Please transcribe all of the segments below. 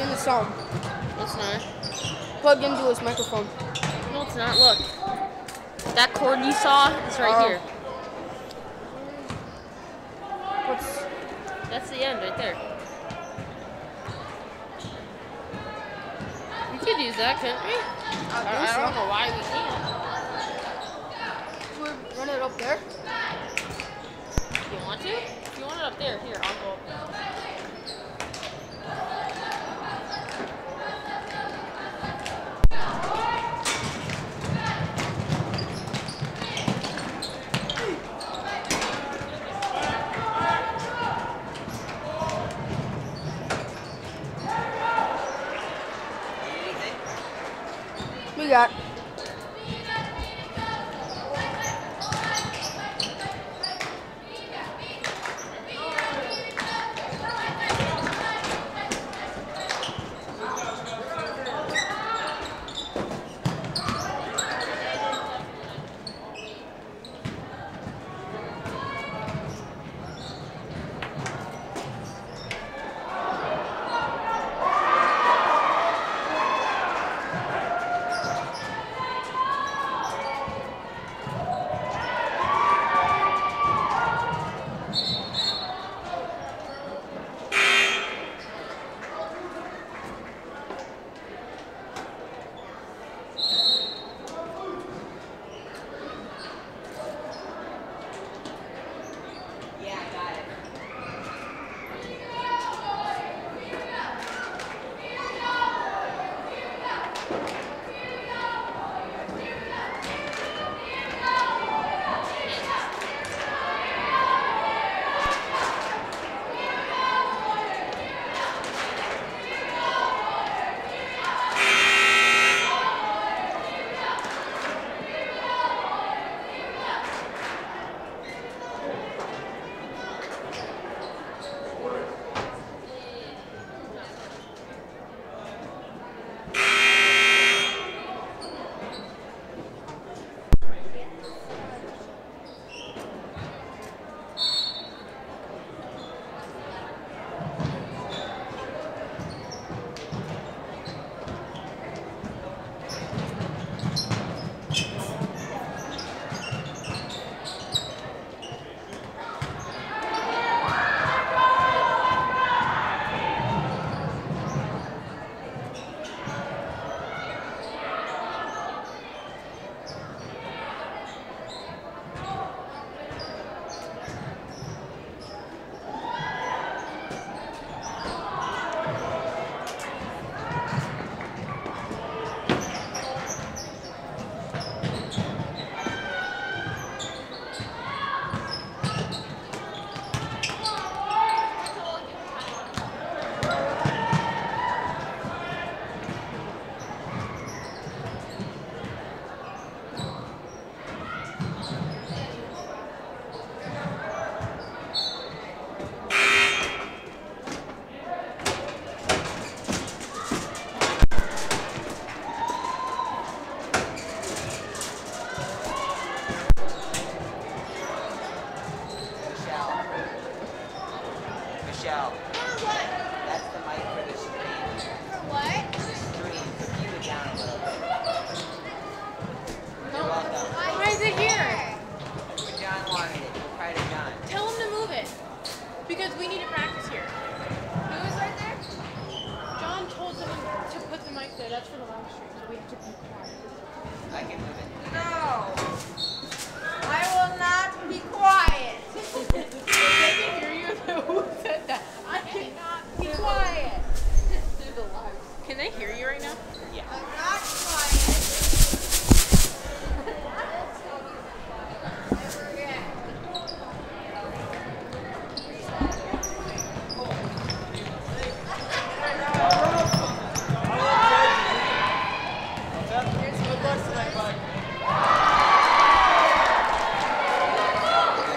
in the song. It's not. Plug into his microphone. No, it's not. Look. That cord you saw is right here. That's the end right there. We could use that, couldn't we? I don't know why we can't. We'll run it up there. You want to? If you want it up there, here, I'll go up there. We got. Michelle. That's the mic for the screen. For what? The screen. So keep it down a little bit. You're welcome. Why is it here? When John wanted it, we'll try to John. Tell him to move it. Because we need to practice here. Who is right there? John told someone to put the mic there. That's for the live stream, so we have to be quiet. I can move it. No. I will not be quiet. They can hear you. Who said that? I cannot be quiet. Can they hear you right now? Yeah. I'm not quiet. Never again.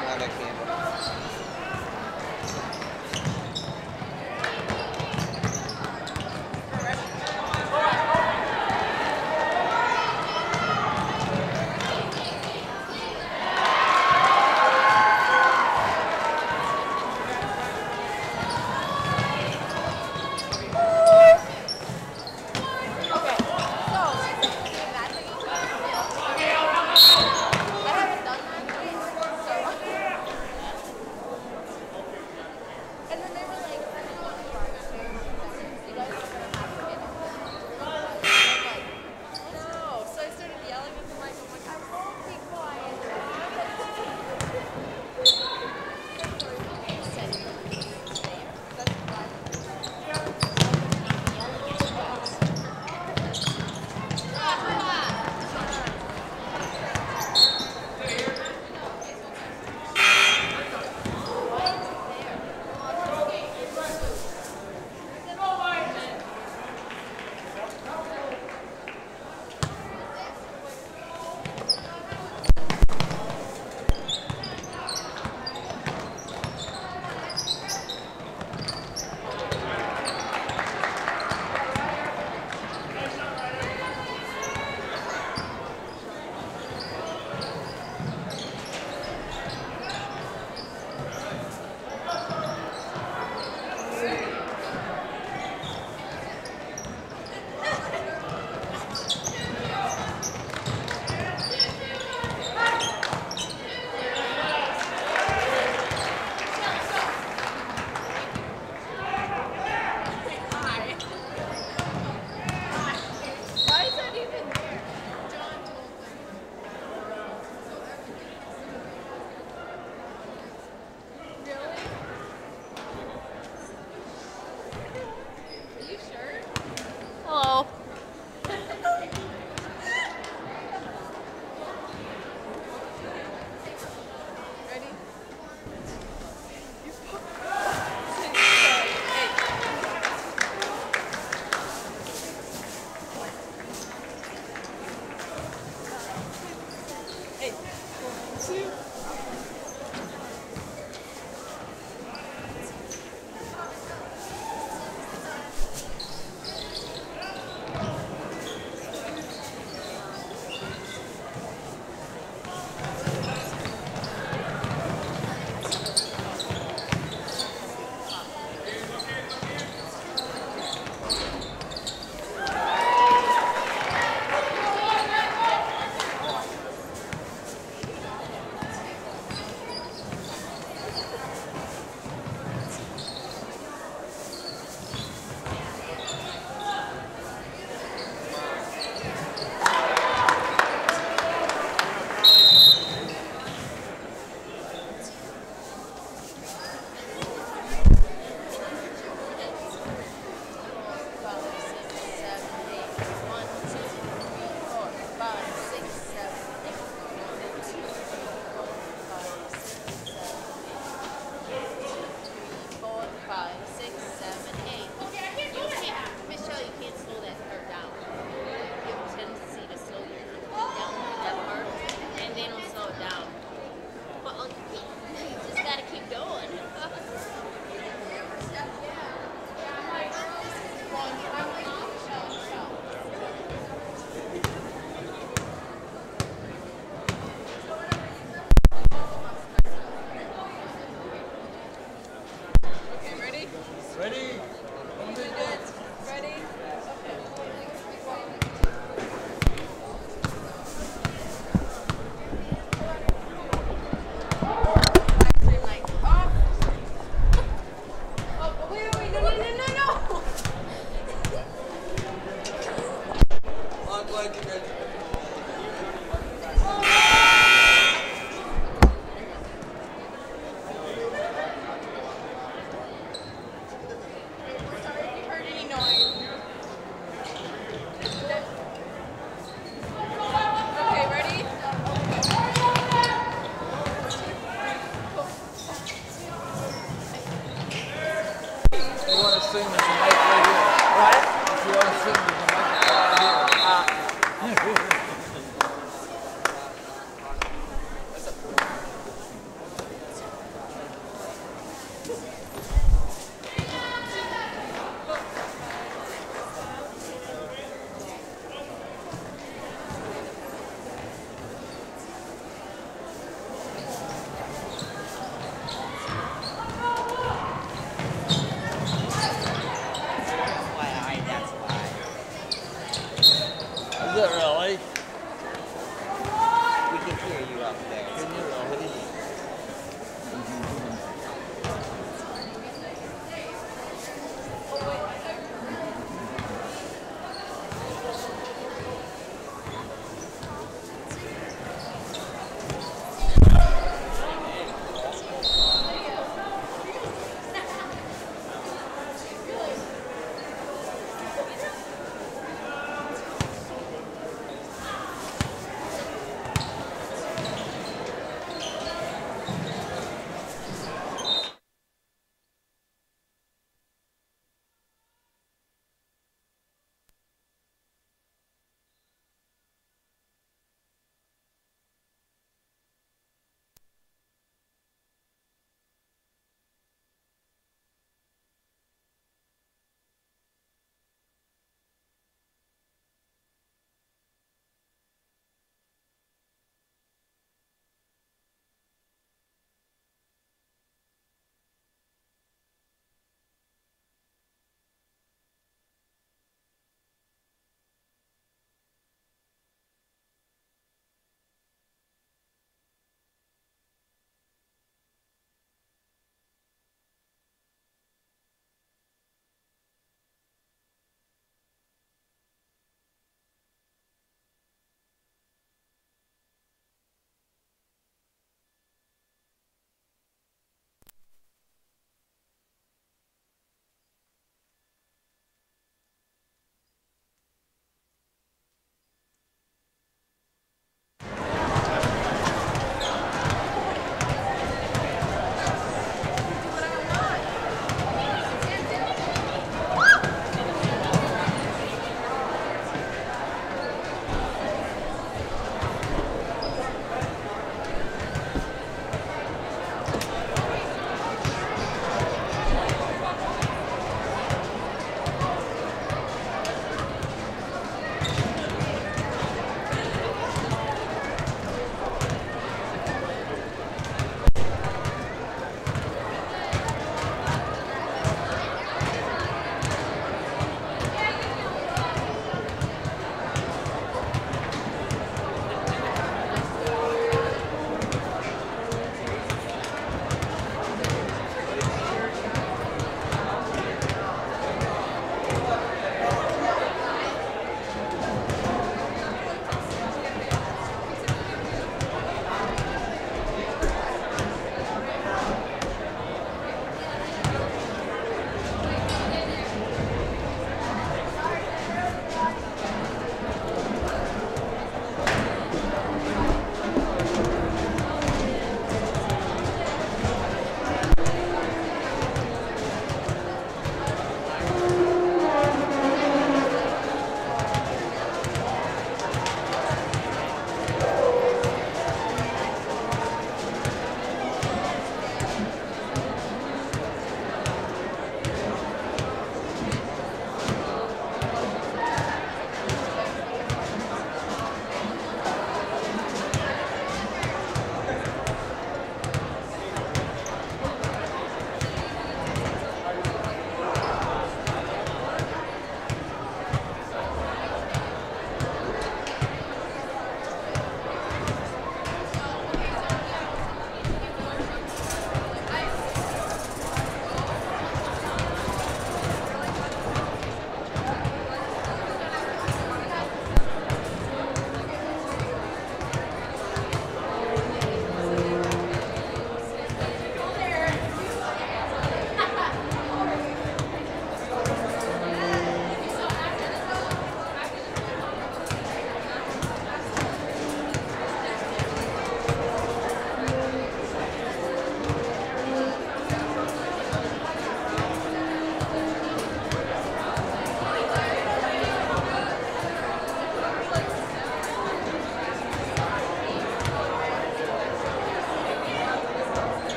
Another candle.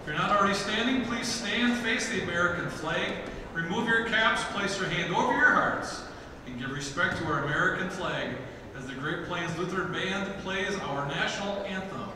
If you're not already standing, please stand, face the American flag, remove your caps, place your hand over your hearts, and give respect to our American flag as the Great Plains Lutheran Band plays our national anthem.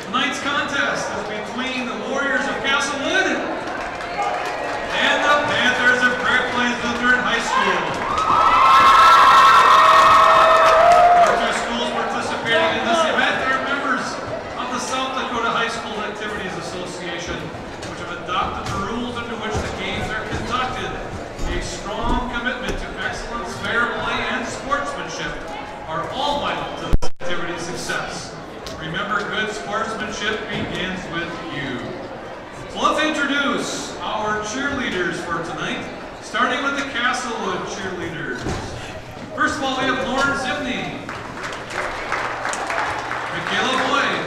Tonight's contest is between the Warriors of Castlewood and the Panthers of Great Plains Lutheran High School. Our two schools participating in this event are members of the South Dakota High School Activities Association, which have adopted the rules under which the games are conducted. A strong commitment to excellence, fair play, and sportsmanship are all vital to this activity's success. Remember, good sportsmanship begins with you. So let's introduce our cheerleaders for tonight, starting with the Castlewood cheerleaders. First of all, we have Lauren Zibney, Michaela Boyd,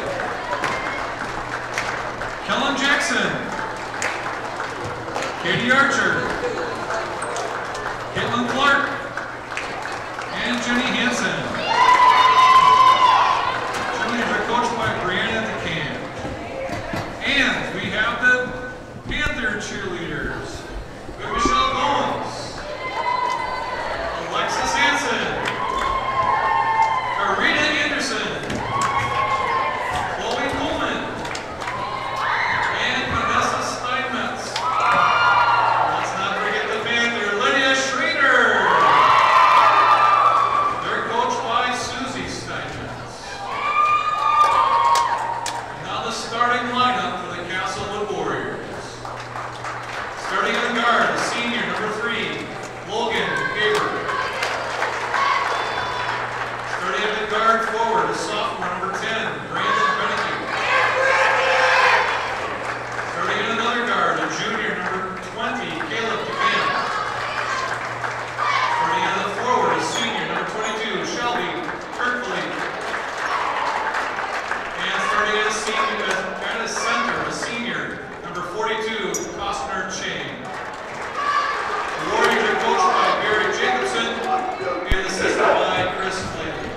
Kellen Jackson, Katie Archer, Caitlin Clark, and Jenny Hansen. Coached by Brianna DeCamp. And we have the Panther cheerleaders. We have Michelle Gomes, Alexis Hansen, Karina Anderson, Chloe Pullman, and Vanessa Steinmetz. Let's not forget the Panther, Lydia Schrader. They're coached by Susie Steinmetz. Starting lineup for the Castlewood Warriors. Starting in the guard, senior number 3, Logan Gaber. Starting at the guard forward, sophomore number 10, Brandon Beneke. Starting in another guard, a junior number 20, Caleb DeCamp. Starting at the forward, a senior number 22, Shelby Kirkley. Starting at a center, a senior, number 42, Costner Chang. The Warriors are coached by Barry Jacobson and assisted by Chris Flavin.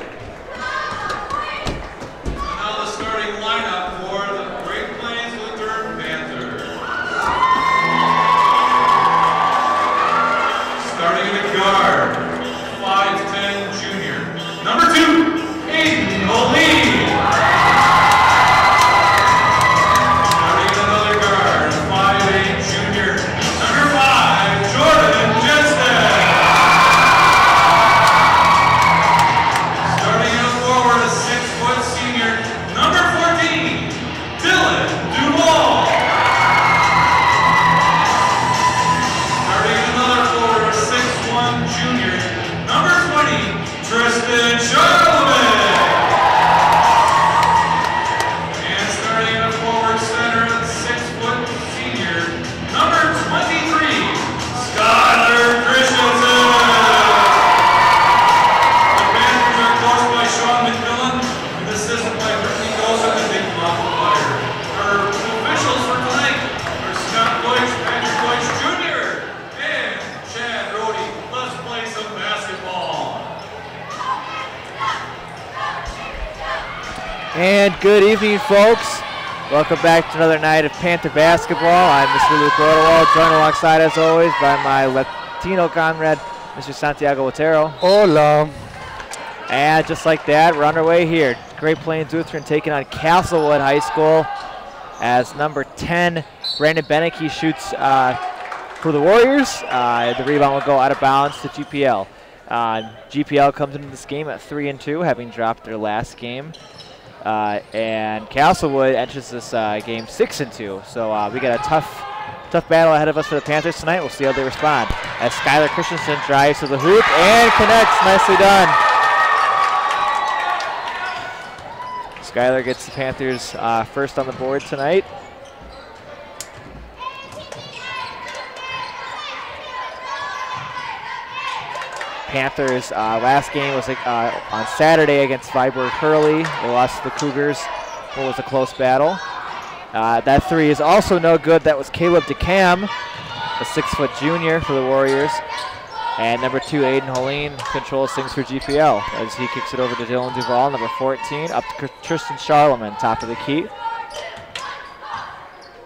And now the starting lineup for the Great Plains Lutheran Panthers. Starting in the guard, 5'10" junior, number 2, Aiden O'Lee. And good evening, folks. Welcome back to another night of Panther basketball. I'm Mr. Luke Rodewald, joined alongside, as always, by my Latino comrade, Mr. Santiago Otero. Hola. And just like that, we're underway here. Great Plains Lutheran taking on Castlewood High School as number 10, Brandon Beneke shoots for the Warriors. The rebound will go out of bounds to GPL. GPL comes into this game at 3-2, having dropped their last game. And Castlewood enters this game 6-2. So we got a tough battle ahead of us for the Panthers tonight. We'll see how they respond. As Skylar Christensen drives to the hoop and connects. Nicely done. Skylar gets the Panthers first on the board tonight. Panthers last game was on Saturday against Viborg Hurley. They lost to the Cougars. It was a close battle. That three is also no good. That was Caleb DeCam, a 6-foot junior for the Warriors. And number 2, Aiden Holeen, controls things for GPL as he kicks it over to Dylan Duvall, number 14, up to Tristan Charlemagne, top of the key.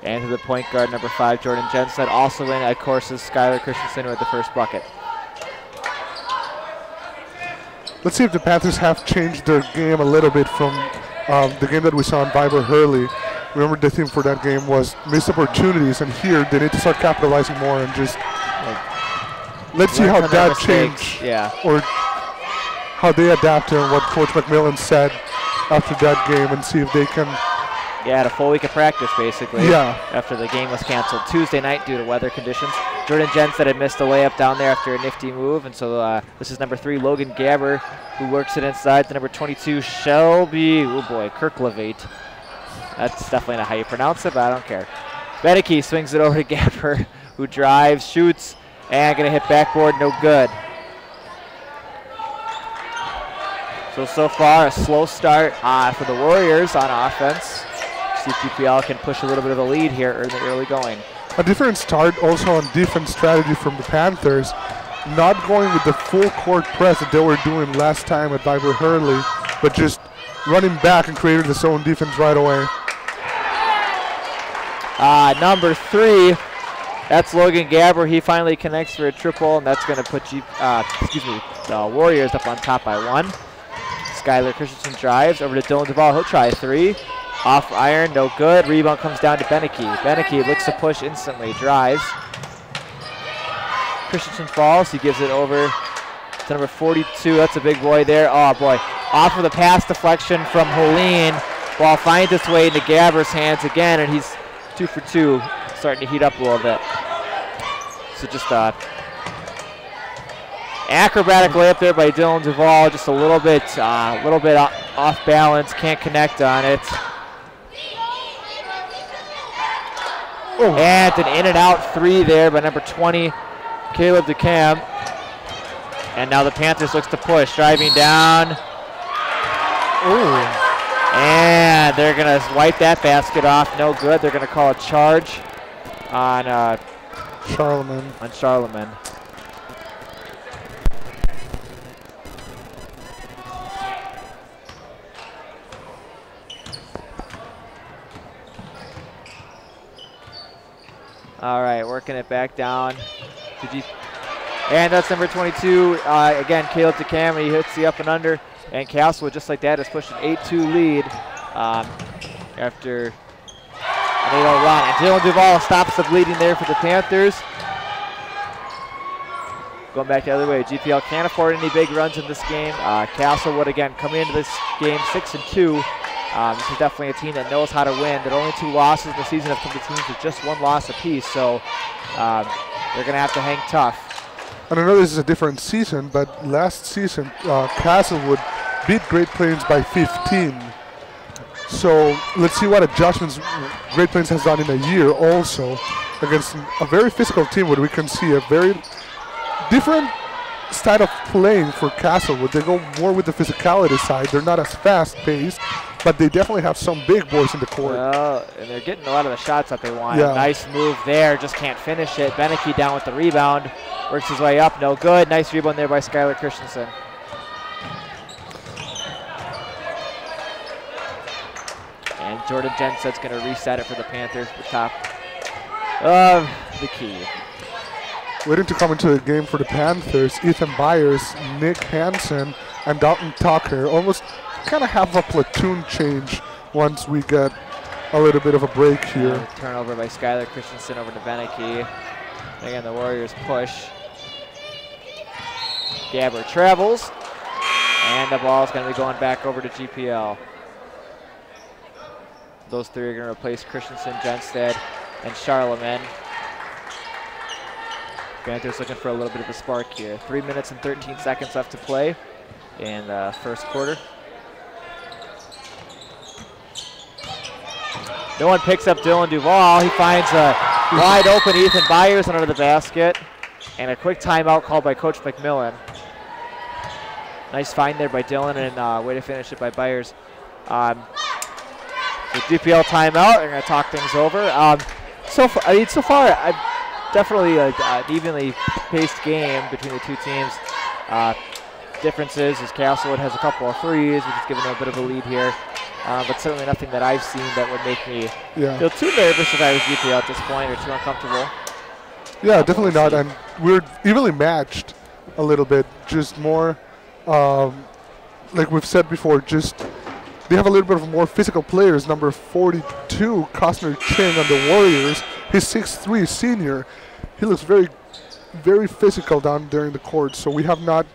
And to the point guard, number 5, Jordan Jensen. Also in, of course, is Skylar Christensen with the first bucket. Let's see if the Panthers have changed their game a little bit from the game that we saw in Viborg Hurley. Remember, the theme for that game was missed opportunities, and here they need to start capitalizing more and just let's see how that changed, or how they adapt to what Coach McMillan said after that game, and see if they can. Yeah, had a full week of practice basically. Yeah. After the game was canceled Tuesday night due to weather conditions. Jordan Jensen had missed a layup down there after a nifty move, and so this is number 3, Logan Gabber, who works it inside to number 22, Shelby. Oh boy, Kirklevate. That's definitely not how you pronounce it, but I don't care. Beneke swings it over to Gabber, who drives, shoots, and gonna hit backboard, no good. So far a slow start for the Warriors on offense. See if GPL can push a little bit of a lead here in the early going. A different start also on defense strategy from the Panthers, not going with the full court press that they were doing last time at Viborg Hurley, but just running back and creating the zone defense right away. Number 3, that's Logan Gabber. He finally connects for a triple, and that's going to put the Warriors up on top by 1. Skylar Christensen drives over to Dylan Duvall. He'll try a 3. Off iron, no good. Rebound comes down to Beneke. Beneke looks to push instantly, drives. Christensen falls. He gives it over to number 42. That's a big boy there. Oh boy. Off of the pass deflection from Holeen. Ball finds its way into Gabber's hands again, and he's 2 for 2, starting to heat up a little bit. So just acrobatic layup there by Dylan Duvall, just a little bit off balance, can't connect on it. Oh. And an in and out 3 there by number 20, Caleb DeCam. And now the Panthers looks to push, driving down. Ooh. And they're gonna wipe that basket off, no good. They're gonna call a charge on Charlemagne. All right, working it back down to and that's number 22. Again, Caleb DeCam, he hits the up and under, and Castlewood just like that has pushed an 8-2 lead after an 8-0 run. And Dylan Duvall stops the bleeding there for the Panthers. Going back the other way, GPL can't afford any big runs in this game. Castlewood again coming into this game 6-2. This is definitely a team that knows how to win. Their only 2 losses in the season have come to teams with just 1 loss apiece, so they're going to have to hang tough. And I know this is a different season, but last season Castlewood beat Great Plains by 15. So let's see what adjustments Great Plains has done in a year also against a very physical team where we can see a very different style of playing for Castlewood. They go more with the physicality side. They're not as fast-paced, but they definitely have some big boys in the court. And they're getting a lot of the shots that they want. Yeah. Nice move there, just can't finish it. Beneke down with the rebound, works his way up, no good. Nice rebound there by Skylar Christensen. And Jordan Jensen's going to reset it for the Panthers at the top of the key. Waiting to come into the game for the Panthers, Ethan Byers, Nick Hansen, and Dalton Tucker. Almost kind of have a platoon change once we get a little bit of a break here. Turnover by Skylar Christensen over to Beneke. Again, the Warriors push. Gabbert travels, and the ball is going to be going back over to GPL. Those three are going to replace Christensen, Jenstead, and Charlemagne. Panthers looking for a little bit of a spark here. 3 minutes and 13 seconds left to play in the first quarter. No one picks up Dylan Duvall. He finds a wide open Ethan Byers under the basket. And a quick timeout called by Coach McMillan. Nice find there by Dylan, and way to finish it by Byers. The GPL timeout. They're going to talk things over. So far, definitely an evenly paced game between the two teams. Differences is Castlewood has a couple of threes, which is giving them a bit of a lead here. But certainly nothing that I've seen that would make me feel too nervous if I was GPL at this point, or too uncomfortable. Yeah, definitely not. And we're evenly matched a little bit. Just more, like we've said before, just they have a little bit of more physical players. Number 42, Costner Ching on the Warriors. He's 6'3", senior. He looks very, very physical down there in the court. So we have not.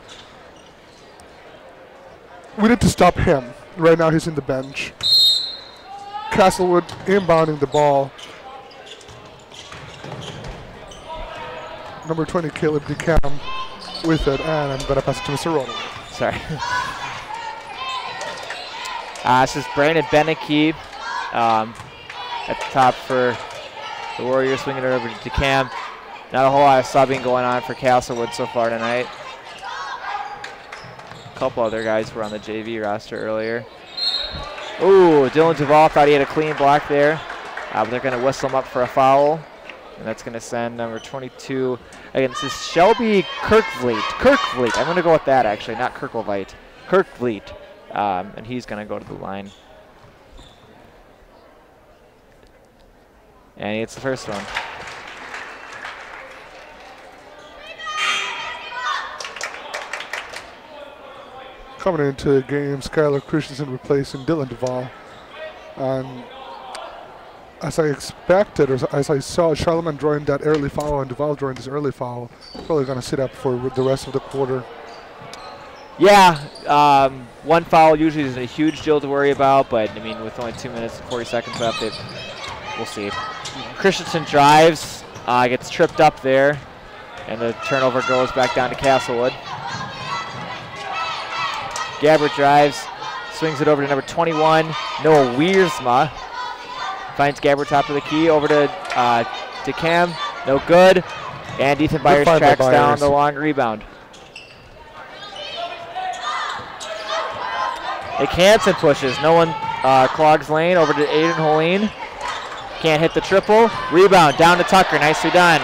We need to stop him. Right now he's in the bench. Castlewood inbounding the ball. Number 20, Caleb DeCam with it, and I'm going to pass it to Mr. Roller. Sorry. This is Brandon Beneke at the top for the Warriors, swinging it over to DeCam. Not a whole lot of subbing going on for Castlewood so far tonight. A couple other guys were on the JV roster earlier. Ooh, Dylan Duvall thought he had a clean block there, but they're going to whistle him up for a foul. And that's going to send number 22. Again, this is Shelby Kirkvliet. I'm going to go with that, actually, not Kirklevite. Kirkvliet. And he's going to go to the line. And he hits the first one. Coming into the game, Skylar Christensen replacing Dylan Duvall. And as I expected, or as I saw, Charlemagne drawing that early foul and Duvall drawing this early foul, probably going to sit up for the rest of the quarter. Yeah, one foul usually isn't a huge deal to worry about, but I mean, with only 2 minutes and 40 seconds left, we'll see. Christensen drives, gets tripped up there, and the turnover goes back down to Castlewood. Gabbert drives, swings it over to number 21, Noah Wiersma. Finds Gabbert top of the key, over to Cam, no good. And Ethan Byers tracks down the long rebound. Nick Hansen pushes, no one clogs lane, over to Aiden Holine. Can't hit the triple, rebound down to Tucker, nicely done.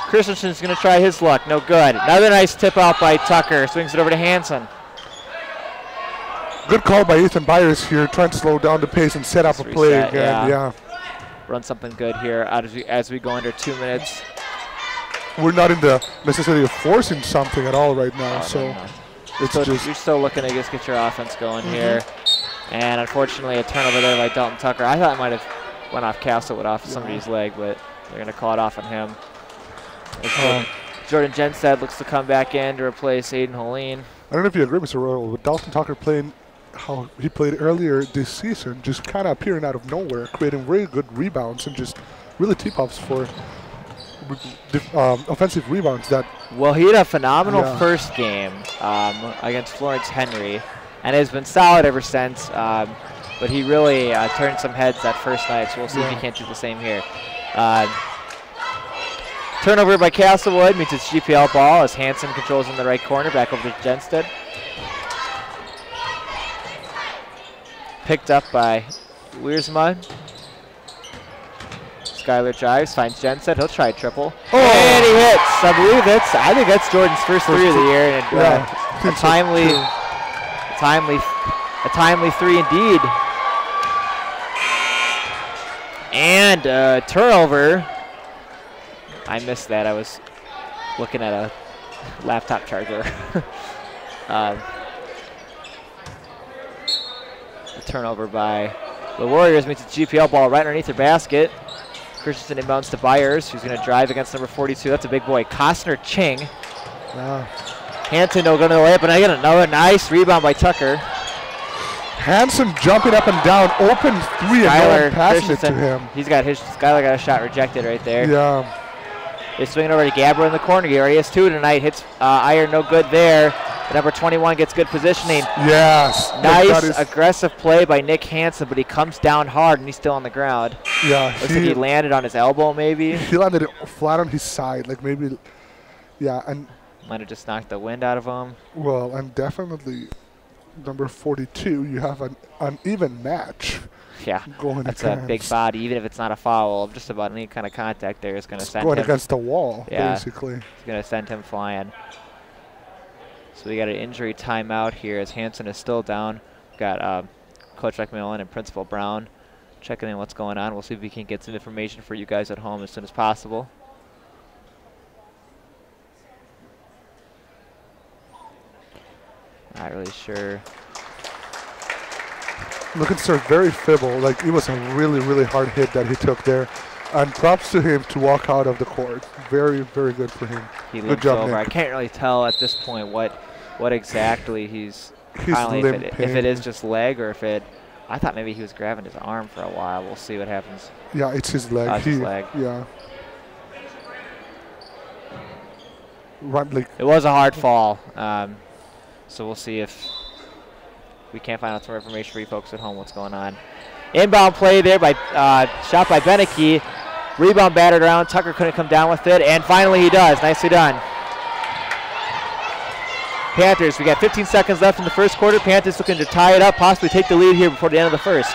Christensen's gonna try his luck, no good. Another nice tip out by Tucker, swings it over to Hansen. Good call by Ethan Byers here, trying to slow down the pace and set up a play again. Yeah. Run something good here as we go under 2 minutes. We're not in the necessity of forcing something at all right now, you're still looking to just get your offense going here. And unfortunately, a turnover there by Dalton Tucker. I thought it might have went off Castlewood off somebody's leg, but they're going to call it off on him. Jordan Jenstead looks to come back in to replace Aiden Holine. I don't know if you agree, Mr. Royal, with Dalton Tucker playing how he played earlier this season, just kind of appearing out of nowhere, creating very good rebounds and just really tip-offs for offensive rebounds. Well, he had a phenomenal first game against Florence Henry, and has been solid ever since. But he really turned some heads that first night, so we'll see if he can't do the same here. Turnover by Castlewood means it's GPL ball as Hansen controls in the right corner, back over to Jenstead. Picked up by Wiersma. Skylar drives, finds Jenstead. He'll try a triple. Oh. And he hits. I think that's Jordan's first three of the year. And a timely A timely three indeed. And turnover. I missed that. I was looking at a laptop charger. A turnover by the Warriors makes a GPL ball right underneath their basket. Christensen inbounds to Byers, who's going to drive against number 42. That's a big boy. Costner Ching. Hanson no good to the layup, but I get another nice rebound by Tucker. Hanson jumping up and down, open three, and no one passing it to him. Skylar got a shot rejected right there. Yeah. They swing it over to Gabbro in the corner. He already has two tonight. Hits Iron, no good there. The number 21 gets good positioning. Yes. Nice aggressive play by Nick Hansen, but he comes down hard and he's still on the ground. Yeah. Looks like he landed on his elbow maybe. He landed it flat on his side, like maybe, yeah. And might have just knocked the wind out of him. Well, and definitely number 42, you have an uneven match. Yeah, that's a big body. Even if it's not a foul, just about any kind of contact there is going to send him. Going against the wall, basically. It's going to send him flying. So we got an injury timeout here as Hanson is still down. We've got Coach McMillan and Principal Brown checking in what's going on. We'll see if we can get some information for you guys at home as soon as possible. Not really sure. Looking sir very feeble. Like, it was a really, really hard hit that he took there. And props to him to walk out of the court. Very, very good for him. He good job, over. Nick. I can't really tell at this point what exactly he's limping. If it is just leg or if it. I thought maybe he was grabbing his arm for a while. We'll see what happens. Yeah, it's his leg. It's his leg. Yeah. Right, like it was a hard fall. So we'll see if we can't find out some more information for you folks at home what's going on. Inbound play there by shot by Beneke. Rebound battered around. Tucker couldn't come down with it, and finally he does. Nicely done. Panthers, we got 15 seconds left in the first quarter. Panthers looking to tie it up, possibly take the lead here before the end of the first.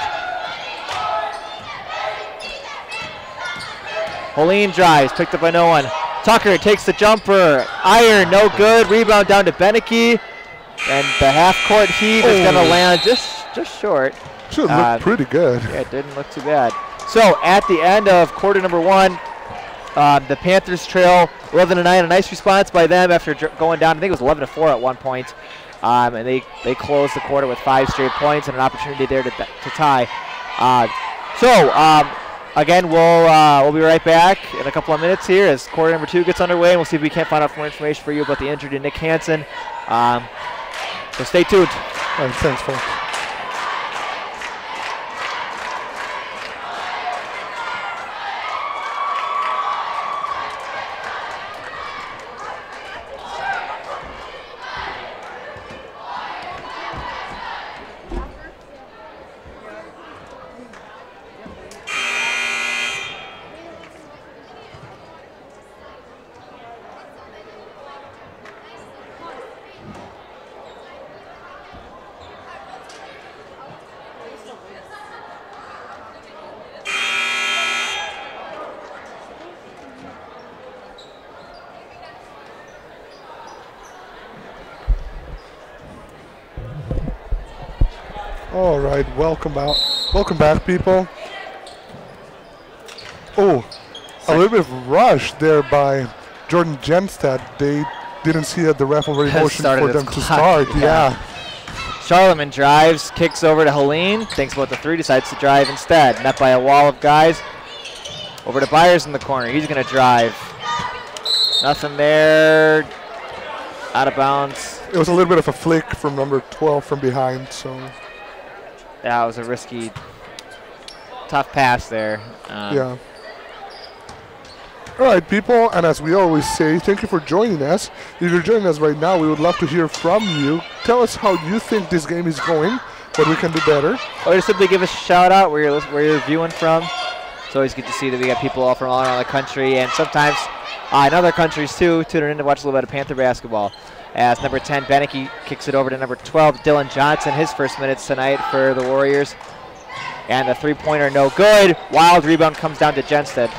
Holeen drives, picked up by no one. Tucker takes the jumper. Iron, no good. Rebound down to Beneke. And the half-court heave is going to land just short. Should look pretty good. Yeah, it didn't look too bad. So at the end of quarter number one, the Panthers trail 11-9. A nice response by them after going down. I think it was 11-4 at one point. And they closed the quarter with 5 straight points and an opportunity there to tie. Again, we'll be right back in a couple of minutes here as quarter number 2 gets underway, and we'll see if we can't find out more information for you about the injury to Nick Hansen. So stay tuned. All right, thanks, folks. All right, welcome back, people. Oh, a little bit of rush there by Jordan Genstad. They didn't see that the ref already motioned for them to start. Yeah. Charlemagne drives, kicks over to Helene, thinks about the 3, decides to drive instead. Met by a wall of guys. Over to Byers in the corner. He's going to drive. Nothing there. Out of bounds. It was a little bit of a flick from number 12 from behind, so. That was a risky, tough pass there. Yeah. All right, people, and as we always say, thank you for joining us. If you're joining us right now, we would love to hear from you. Tell us how you think this game is going, what we can do better. Or just simply give us a shout out where you're viewing from. It's always good to see that we got people all from all around the country, and sometimes in other countries too, tuning in to watch a little bit of Panther basketball. As number 10, Beneke kicks it over to number 12, Dylan Johnson, his first minutes tonight for the Warriors. And the three-pointer no good. Wild rebound comes down to Genstead.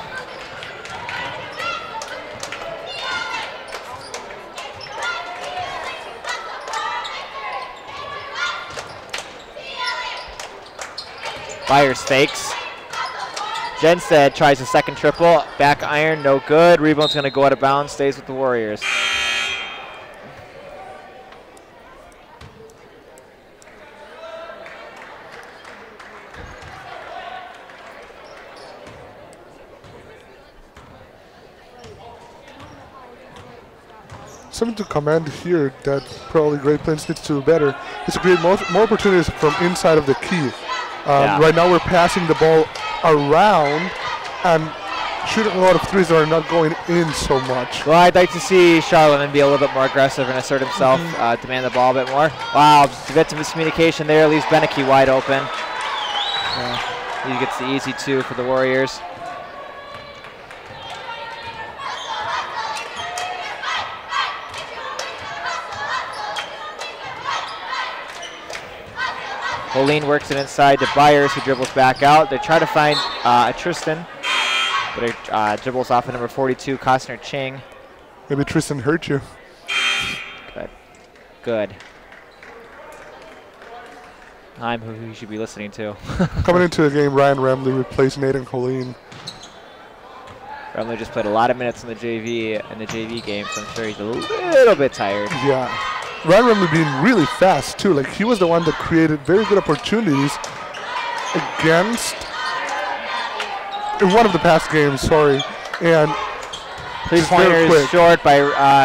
Byers fakes. Jenstead tries a second triple. Back iron, no good. Rebound's going to go out of bounds, stays with the Warriors. Something to commend here that probably Great Plains needs to do better is to create more opportunities from inside of the key. Right now we're passing the ball around and shooting a lot of threes that are not going in so much. Well, I'd like to see Charlemagne be a little bit more aggressive and assert himself, demand the ball a bit more. Wow, a bit of miscommunication there, leaves Beneke wide open. He gets the easy 2 for the Warriors. Pauline works it inside to Byers, who dribbles back out. They try to find Tristan, but it dribbles off of number 42, Costner Ching. Maybe Tristan hurt you. Good. Good. I'm who you should be listening to. Coming into the game, Ryan Remley replaced Nathan Colleen. Remley just played a lot of minutes in the JV game, so I'm sure he's a little bit tired. Yeah. Ryan Remley being really fast too. Like, he was the one that created very good opportunities against in one of the past games, sorry. And 3-pointers short by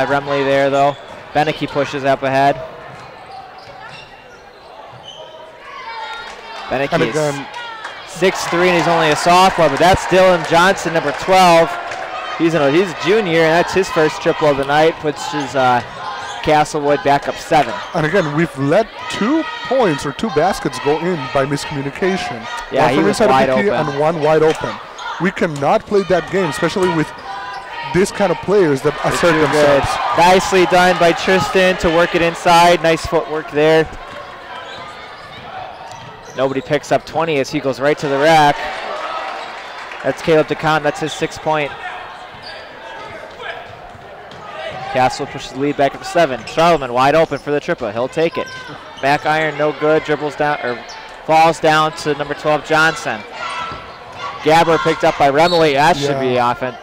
Remley there though. Beneke pushes up ahead. Beneke is 6'3" and he's only a sophomore, but that's Dylan Johnson, number 12. He's a junior, and that's his first triple of the night, puts his Castlewood back up 7. And again, we've let 2 points or 2 baskets go in by miscommunication. Yeah, he was wide open. And one wide open. We cannot play that game, especially with this kind of players that assert themselves. Nicely done by Tristan to work it inside. Nice footwork there. Nobody picks up 20 as he goes right to the rack. That's Caleb DeCon. That's his 6-point. Castle pushes the lead back up to 7. Charlemagne wide open for the triple. He'll take it. Back iron, no good. Dribbles down, or falls down to number 12, Johnson. Gabber picked up by Remley. That should be offense.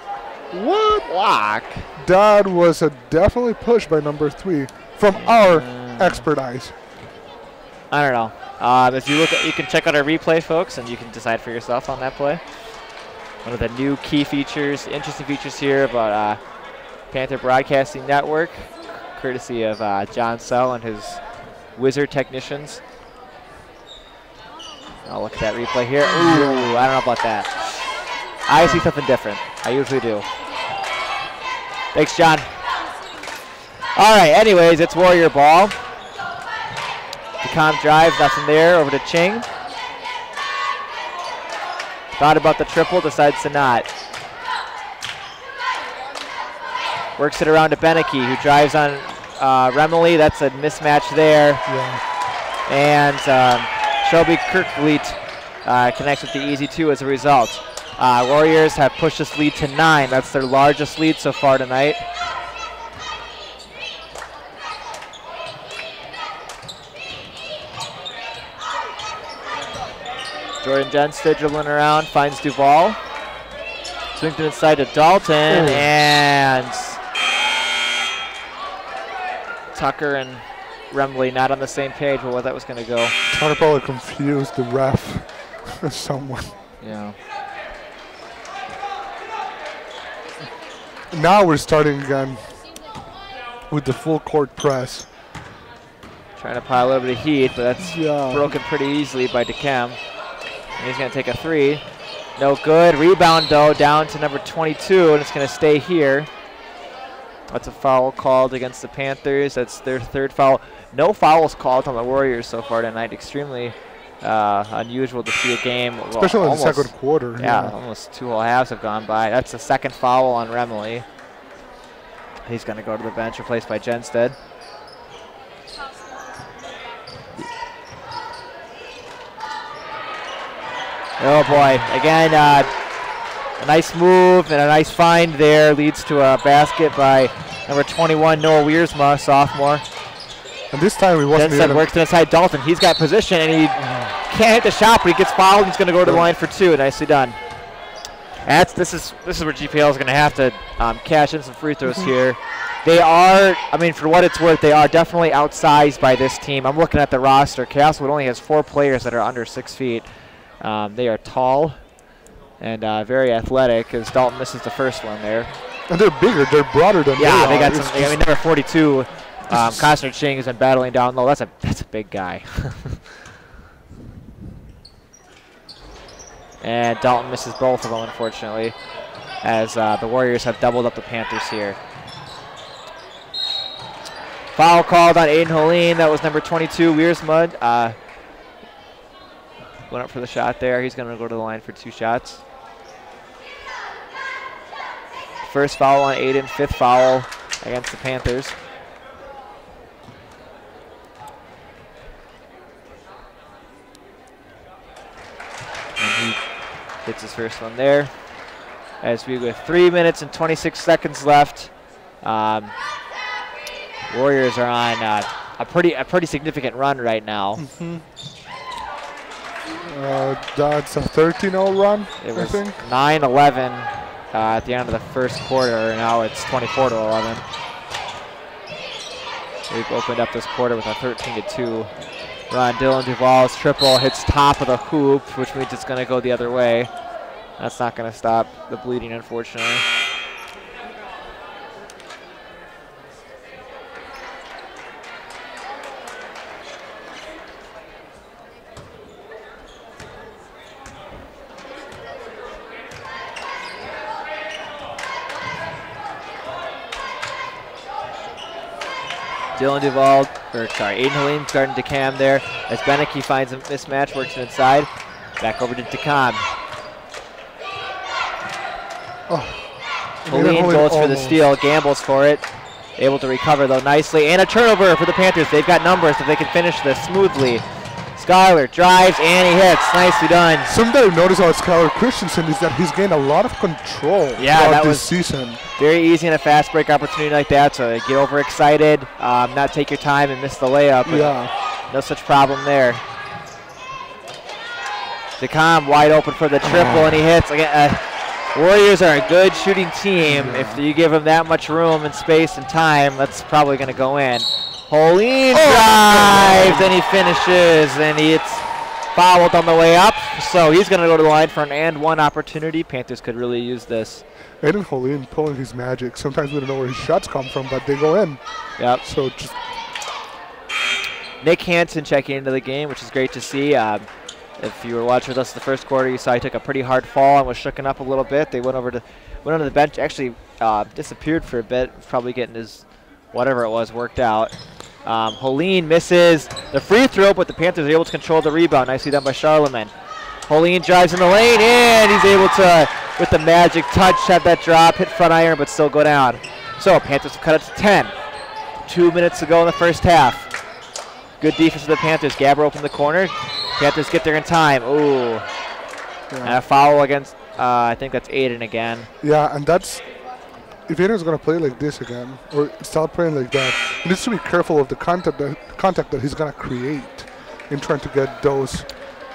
What? Block. That was a definitely push by number 3 from our expert eyes. I don't know. If you look at, you can check out our replay, folks, and you can decide for yourself on that play. One of the new key features, interesting features here about Panther Broadcasting Network, courtesy of John Sell and his Wizard technicians. I'll look at that replay here. Ooh, I don't know about that. I see something different. I usually do. Thanks, John. All right, anyways, it's Warrior ball. DeCom drives, nothing there, over to Ching. Thought about the triple, decides to not. Works it around to Beneke, who drives on Remley. That's a mismatch there. Yeah. And Shelby Kirkleet connects with the easy 2 as a result. Warriors have pushed this lead to 9. That's their largest lead so far tonight. Jordan Jenstead dribbling around, finds Duval. Swings it inside to Dalton, and Tucker and Remley not on the same page with where that was going to go. Tucker probably confused the ref or someone. Yeah. Now we're starting again with the full court press. Trying to pile a little bit of heat, but that's broken pretty easily by DeCam. And he's going to take a 3. No good. Rebound, though, down to number 22, and it's going to stay here. That's a foul called against the Panthers. That's their 3rd foul. No fouls called on the Warriors so far tonight. Extremely unusual to see a game. Especially in the second quarter. Yeah, almost 2 whole halves have gone by. That's the 2nd foul on Remley. He's going to go to the bench, replaced by Jenstead. Oh boy, again, a nice move and a nice find there leads to a basket by number 21, Noah Wiersma, sophomore. And this time he wasn't Jenstead works inside Dalton. He's got position and he can't hit the shot, but he gets fouled. He's going to go to the line for 2. Nicely done. This is where GPL is going to have to cash in some free throws here. They are, I mean, for what it's worth, they are definitely outsized by this team. I'm looking at the roster. Castlewood only has 4 players that are under 6 feet. They are tall and very athletic, as Dalton misses the first one there. And they're bigger. They're broader than yeah, they got are. some. I mean, number 42, Costner Ching, has been battling down low. That's a big guy. And Dalton misses both of them, unfortunately, as the Warriors have doubled up the Panthers here. Foul called on Aiden Holeen. That was number 22, Wiersmud. Went up for the shot there. He's going to go to the line for 2 shots. First foul on Aiden, 5th foul against the Panthers. And he hits his first one there. As we with 3 minutes and 26 seconds left, Warriors are on a pretty significant run right now. That's a 13-0 run. It was 9-11 at the end of the first quarter. Now it's 24-11. We've opened up this quarter with a 13-2 run. Dylan Duvall's triple hits top of the hoop, which means it's going to go the other way. That's not going to stop the bleeding, unfortunately. Aiden Helene's guarding DeCam there as Beneke finds a mismatch, works it inside. Back over to DeCam. Helene goes for the steal, gambles for it. Able to recover though nicely, and a turnover for the Panthers. They've got numbers if they can finish this smoothly. Skylar drives and he hits. Nicely done. Something that I've noticed about Skylar Christensen is that he's gained a lot of control throughout this season. Very easy in a fast break opportunity like that, so get overexcited, not take your time and miss the layup. Yeah. No such problem there. DeCom wide open for the triple and he hits. Again, Warriors are a good shooting team. If you give them that much room and space and time, that's probably going to go in. Holeen drives and he finishes, and it's fouled on the way up, so he's going to go to the line for an and one opportunity. Panthers could really use this. Aiden Holeen pulling his magic. Sometimes we don't know where his shots come from, but they go in. Yep. So just Nick Hansen checking into the game, which is great to see. If you were watching with us the first quarter, you saw he took a pretty hard fall and was shooken up a little bit. They went under the bench, actually disappeared for a bit, probably getting his whatever it was worked out. Holeen misses the free throw, but the Panthers are able to control the rebound. Nicely done by Charlemagne. Holeen drives in the lane, and he's able to, with the magic touch, have that drop, hit front iron, but still go down. So Panthers cut it to 10. 2 minutes to go in the first half. Good defense of the Panthers. Gabber opened the corner. Panthers get there in time. Ooh. Yeah. And a foul against, I think that's Aiden again. Yeah, and that's, if Aiden's going to play like this again, or start playing like that, he needs to be careful of the contact that he's going to create in trying to get those.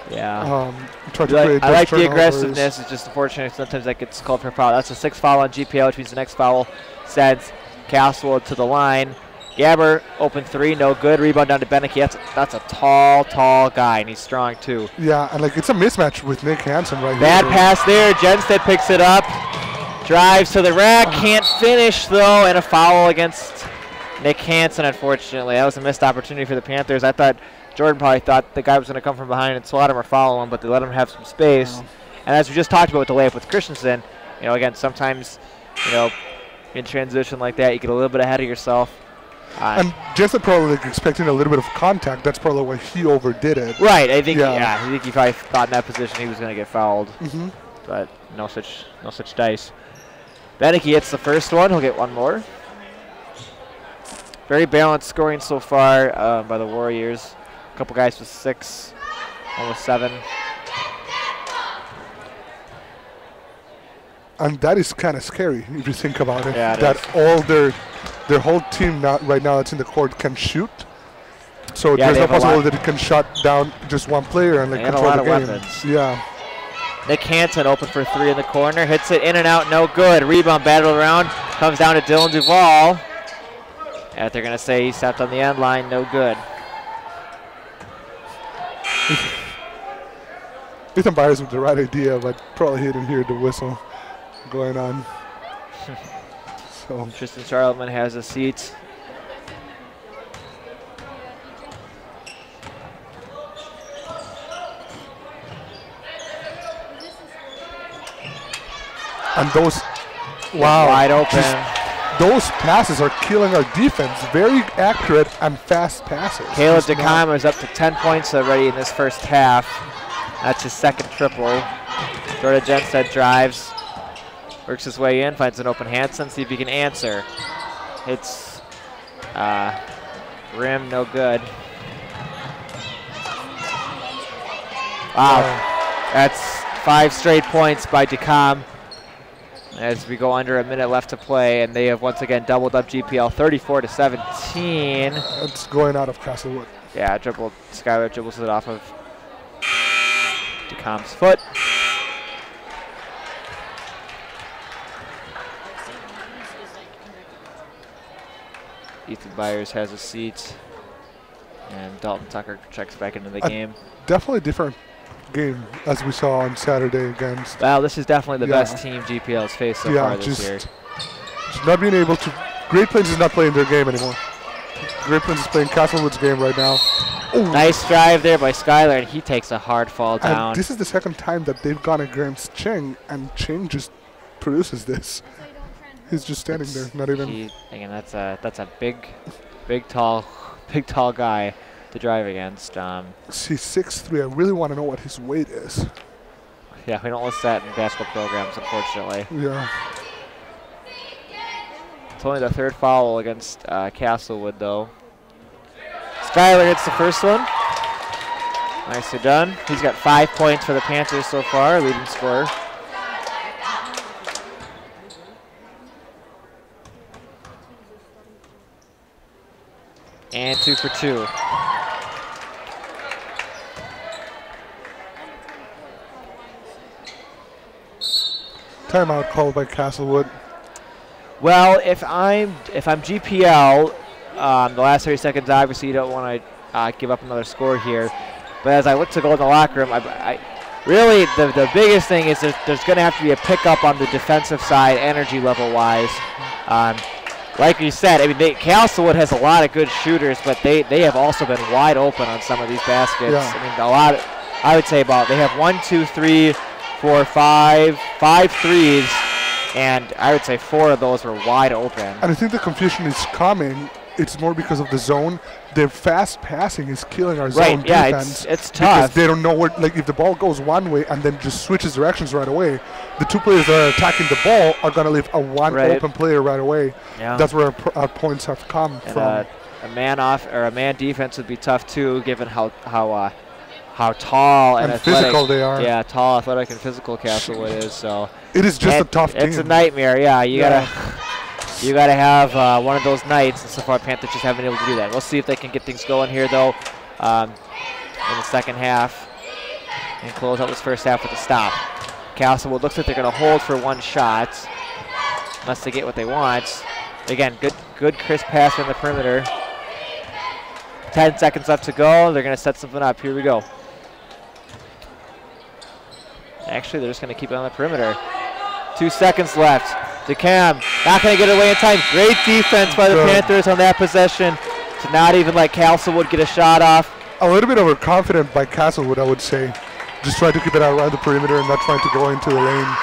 Yeah. I like the aggressiveness. It's just unfortunate sometimes that gets called for a foul. That's a 6th foul on GPL, which means the next foul sends Castlewood to the line. Gabber, open 3, no good. Rebound down to Beneke. That's a tall guy, and he's strong too. Yeah, and like it's a mismatch with Nick Hansen right Bad pass there. Jenstead picks it up. Drives to the rack, can't finish though, and a foul against Nick Hansen, unfortunately. That was a missed opportunity for the Panthers. I thought Jordan probably thought the guy was going to come from behind and swat him or follow him, but they let him have some space. And as we just talked about with the layup with Christensen, again, sometimes, in transition like that, you get a little bit ahead of yourself. And Jensen probably expecting a little bit of contact. That's probably why he overdid it. Right. I think he probably thought in that position he was going to get fouled. But no such dice. Beneke hits the first one. He'll get one more. Very balanced scoring so far by the Warriors. A couple guys with 6, almost 7. And that is kind of scary if you think about it. Yeah, that all their whole team right now that's in the court can shoot. So Yeah, there's they no have a lot. possibility that he can shut down just one player and like They have a control lot the of game. weapons. Yeah. Nick Hansen open for 3 in the corner. Hits it in and out, no good. Rebound battle around. Comes down to Dylan Duvall. And they're going to say he stepped on the end line, no good. Ethan Byers with the right idea, but probably he didn't hear the whistle going on. So Tristan Charlton has a seat. and those, wow, Wide open. those passes are killing our defense. Very accurate and fast passes. Caleb Just not- DeKalb is up to 10 points already in this first half. That's his second triple. Jordan Jenstead drives, works his way in, finds an open Hansen, see if he can answer. Hits rim, no good. Wow, that's 5 straight points by DeKalb as we go under a minute left to play, and they have once again doubled up GPL 34-17. It's going out of Castlewood. Yeah, Skylar dribbles it off of DeKalb's foot. Ethan Byers has a seat, and Dalton Tucker checks back into the game. Definitely different game as we saw on Saturday against. Well, this is definitely the Yeah. best team GPL's faced so Yeah, far this year. just not being able to. Great Plains is not playing their game anymore. Great Plains is playing Castlewood's game right now. Ooh. Nice drive there by Skylar, and he takes a hard fall down. And this is the second time that they've gone against Cheng, and Cheng just produces this. He's just standing there, not even. Again, that's a big tall guy to drive against. He's 6'3". I really want to know what his weight is. Yeah, we don't list that in basketball programs, unfortunately. Yeah. It's only the third foul against Castlewood, though. Skylar hits the first one. Nicely done. He's got 5 points for the Panthers so far, leading scorer. And 2 for 2. Timeout called by Castlewood. Well, if I'm GPL, the last 30 seconds, obviously you don't want to give up another score here. But as I look to go in the locker room, I really the biggest thing is there's going to have to be a pickup on the defensive side, energy level wise. Like you said, I mean, Castlewood has a lot of good shooters, but they have also been wide open on some of these baskets. Yeah. I mean, a lot. I would say about they have 1, 2, 3, 4, 5 threes. And I would say 4 of those were wide open. And I think the confusion is coming. It's more because of the zone. Their fast passing is killing our zone defense. It's because tough. they don't know where. Like if the ball goes one way and then just switches directions right away, the 2 players that are attacking the ball are gonna leave a one open player right away. Yeah. That's where our points have come And from. a man off or a man defense would be tough too, given how tall and athletic, physical they are. Yeah, tall, athletic, and physical Castlewood is. So it is just a tough game. It's a nightmare. Yeah, you gotta have one of those nights, and so far Panthers just haven't been able to do that. We'll see if they can get things going here though in the second half and close out this first half with a stop. Castlewood looks like they're going to hold for 1 shot unless they get what they want. Again, good crisp pass from the perimeter. 10 seconds left to go. They're going to set something up. Here we go. Actually, they're just going to keep it on the perimeter. 2 seconds left. DeKalb not going to get it away in time. Great defense by the Panthers on that possession to not even let Castlewood get a shot off. A little bit overconfident by Castlewood, I would say. Just trying to keep it out around the perimeter and not trying to go into the lane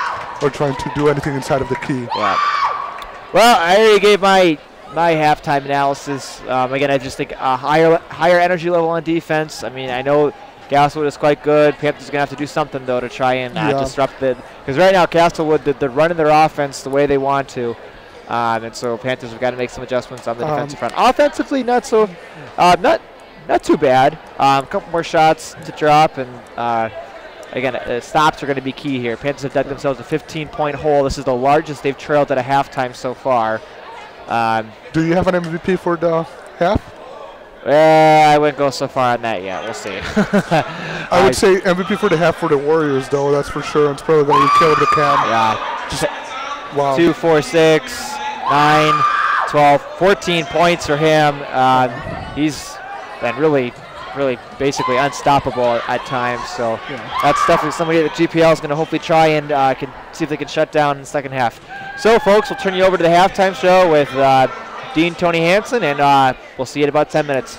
or trying to do anything inside of the key. Yeah. Well, I already gave my halftime analysis. Again, I just think a higher energy level on defense. I mean, I know Castlewood is quite good. Panthers are going to have to do something, though, to try and disrupt it. Because right now, Castlewood, they're running their offense the way they want to. And so Panthers have got to make some adjustments on the defensive front. Offensively, not too bad. A couple more shots to drop. And, again, stops are going to be key here. Panthers have dug themselves a 15-point hole. This is the largest they've trailed at a halftime so far. Do you have an MVP for the half? I wouldn't go so far on that yet. We'll see. I would say MVP for the half for the Warriors, though. That's for sure. It's probably going to be Caleb DeCam. Yeah. Just, wow. 2, 4, 6, 9, 12, 14 points for him. He's been really basically unstoppable at times. So that's definitely somebody that GPL is going to hopefully try and can see if they can shut down in the second half. So, folks, we'll turn you over to the halftime show with Dean Tony Hansen, and we'll see you in about 10 minutes.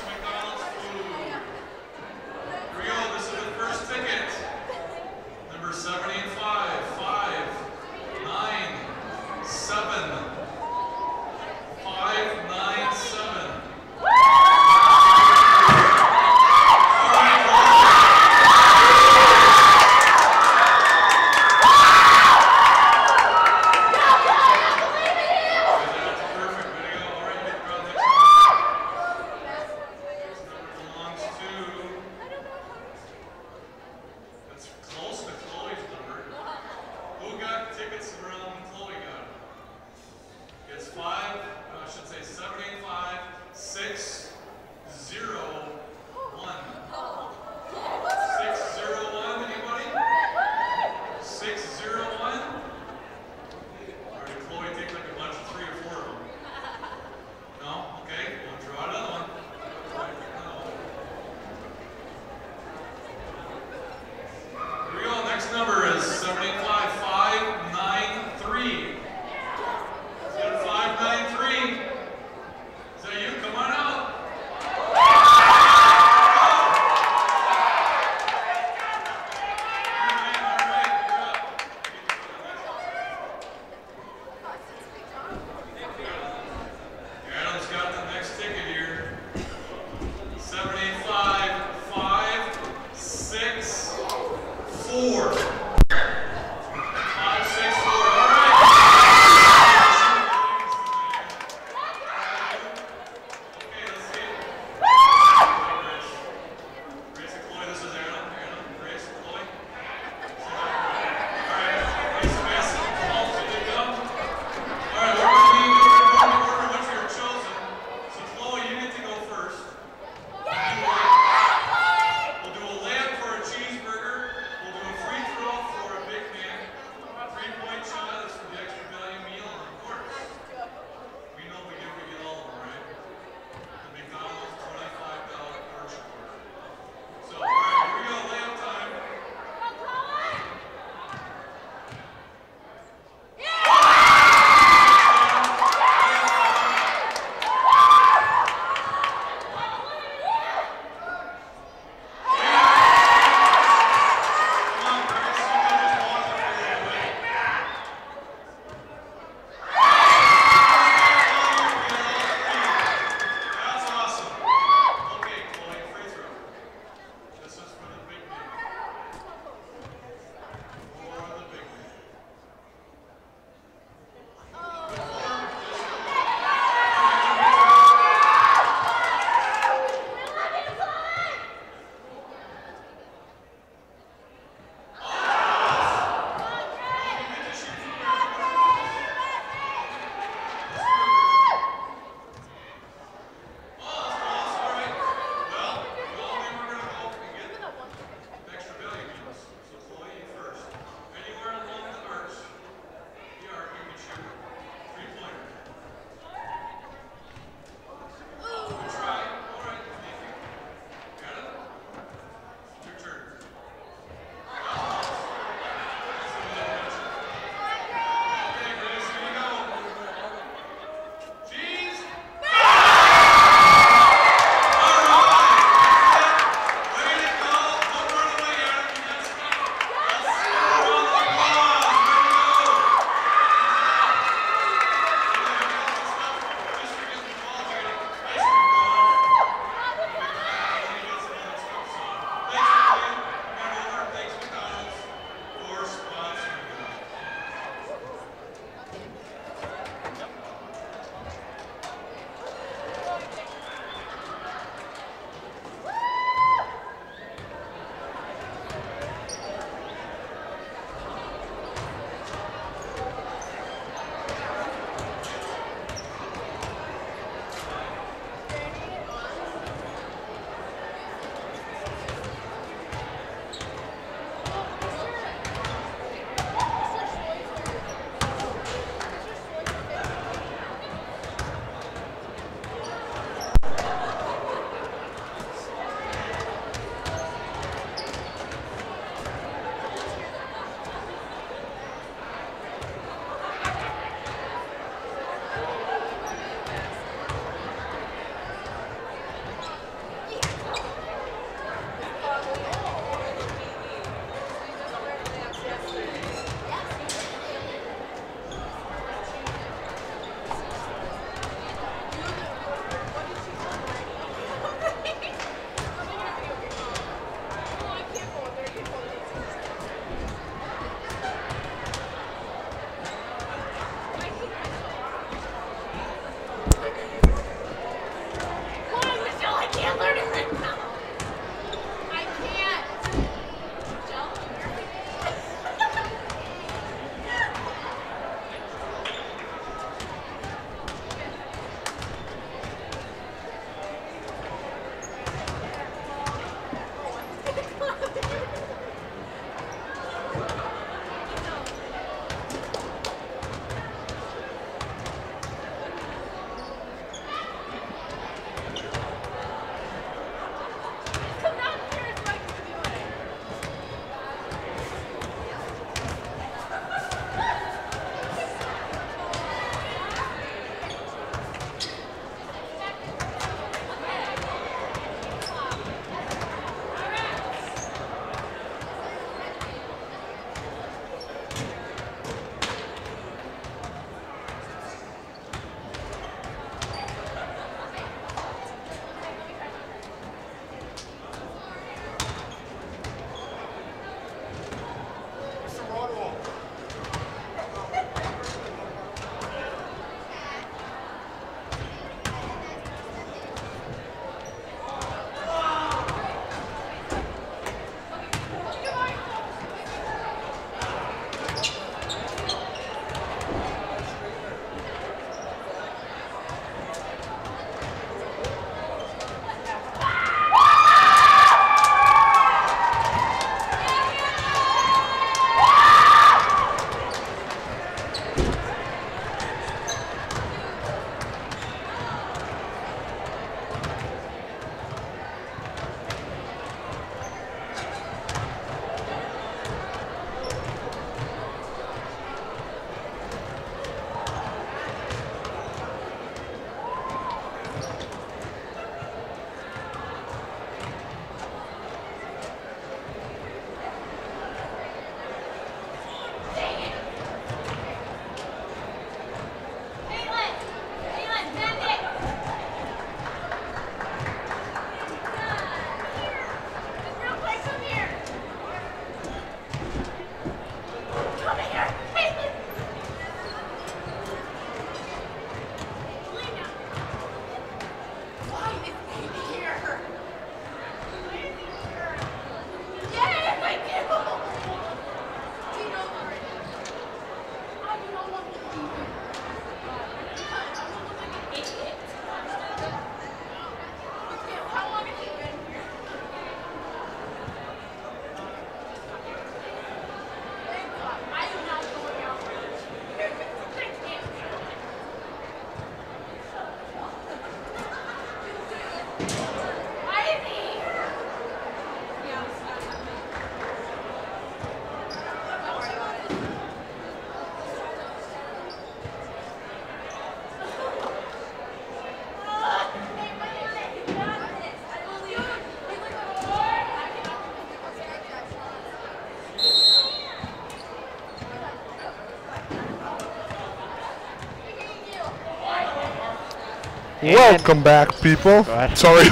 And welcome back, people. Go ahead. Sorry.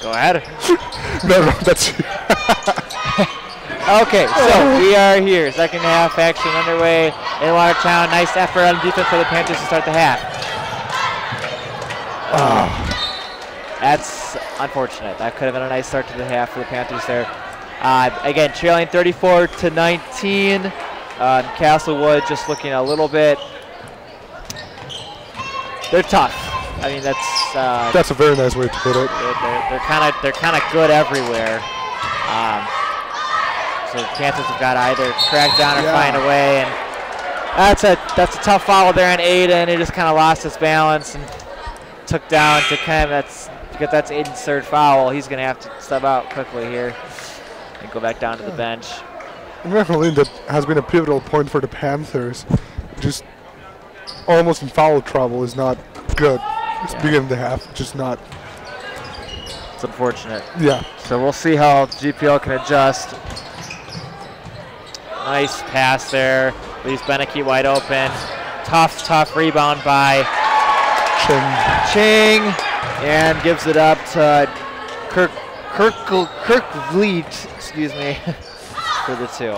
Go ahead. No, that's Okay, so we are here. Second half action underway in Watertown. Nice effort on defense for the Panthers to start the half. That's unfortunate. That could have been a nice start to the half for the Panthers there. Again, trailing 34-19. Castlewood just looking a little bit. They're tough. I mean, that's a very nice way to put it. They're kind of good everywhere. So the Panthers have got to either crack down or find a way, and that's a tough foul there on Aiden. He just kind of lost his balance and took down to kind of because that's Aiden's third foul. He's going to have to step out quickly here and go back down to the bench. And definitely that has been a pivotal point for the Panthers. Just almost in foul trouble is not good. It's beginning of the half, just not. It's unfortunate. Yeah. So we'll see how GPL can adjust. Nice pass there. Leaves Beneke wide open. Tough rebound by Ching. And gives it up to Kirkvliet, excuse me, for the two.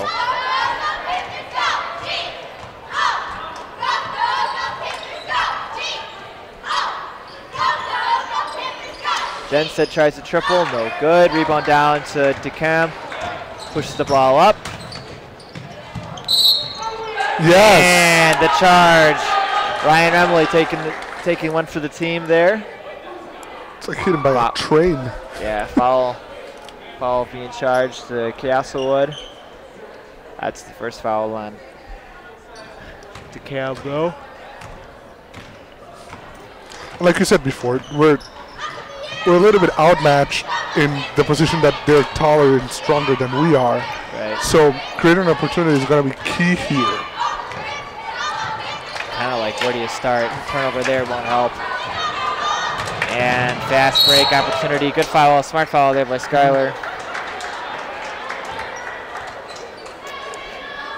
Jenstead tries to triple, no good. Rebound down to DeCam. Pushes the ball up. Yes. And the charge. Ryan Emily taking one for the team there. It's like hit him by a train. Yeah, foul being charged to Castlewood. That's the first foul on DeCam though. Like you said before, we're a little bit outmatched in the position that they're taller and stronger than we are. Right. So creating an opportunity is going to be key here. Kind of like, where do you start? Turnover there won't help. And fast break opportunity. Good foul, smart foul there by Skylar.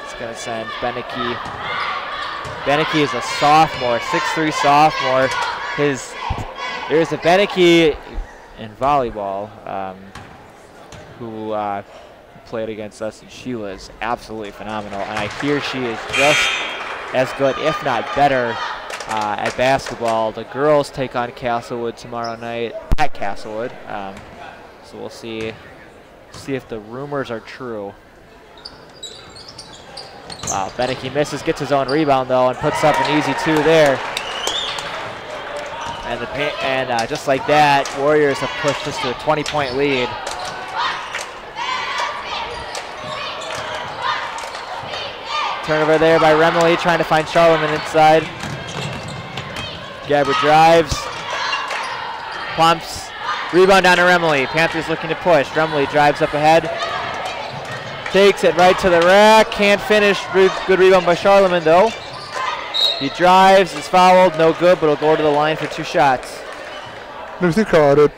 It's going to send Beneke. Beneke is a sophomore, 6'3" sophomore. There's a Beneke in volleyball who played against us, and she was absolutely phenomenal. And I hear she is just as good, if not better, at basketball. The girls take on Castlewood tomorrow night at Castlewood. So we'll see if the rumors are true. Wow, Beneke misses, gets his own rebound though, and puts up an easy two there. And just like that, Warriors have pushed us to a 20-point lead. Turnover there by Remley, trying to find Charlemagne inside. Gabber drives, pumps, rebound down to Remley. Panthers looking to push. Remley drives up ahead, takes it right to the rack, can't finish. Good rebound by Charlemagne though. He drives, is fouled, no good, but he'll go to the line for two shots. If you think about it,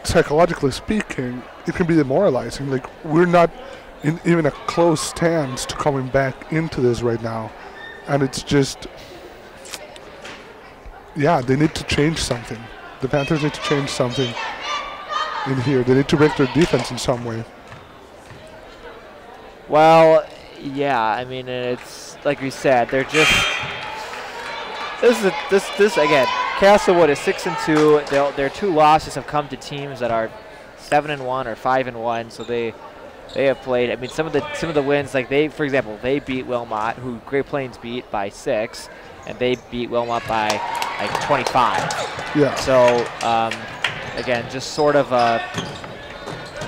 psychologically speaking, it can be demoralizing. Like, we're not in even a close stance to coming back into this right now. And it's just, yeah, they need to change something. The Panthers need to change something in here. They need to break their defense in some way. Well, yeah, I mean, it's like we said, they're just, this again, Castlewood is 6-2. Their two losses have come to teams that are 7-1 or 5-1. So they have played. I mean, some of the wins, like for example, they beat Wilmot, who Great Plains beat by 6, and they beat Wilmot by like 25. Yeah. So again, just sort of a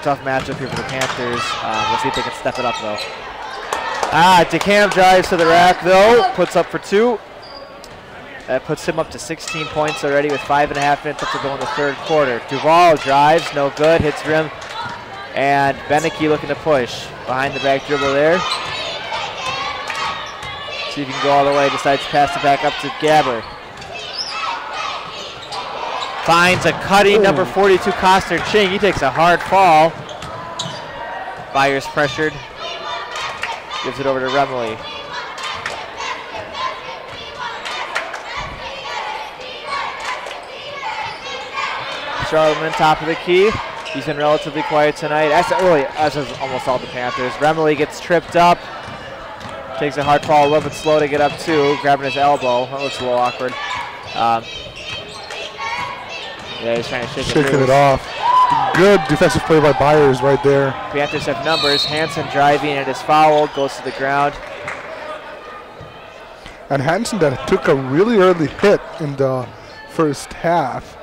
tough matchup here for the Panthers. We'll see if they can step it up though. DeCam drives to the rack though, puts up for 2. That puts him up to 16 points already with 5.5 minutes left to go in the third quarter. Duval drives, no good, hits rim. And Beneke looking to push. Behind the back dribble there. See if he can go all the way, decides to pass it back up to Gabber. Finds a cutting number 42, Costner Ching. He takes a hard fall. Byers pressured. Gives it over to Remley. Charlemagne, top of the key. He's been relatively quiet tonight, as is almost all the Panthers. Remley gets tripped up. Takes a hard fall, a little bit slow to get up too, grabbing his elbow. That looks a little awkward. Yeah, he's trying to shake it off. Good defensive play by Byers right there. Panthers have numbers. Hansen driving and is fouled, goes to the ground. And Hansen that took a really early hit in the first half.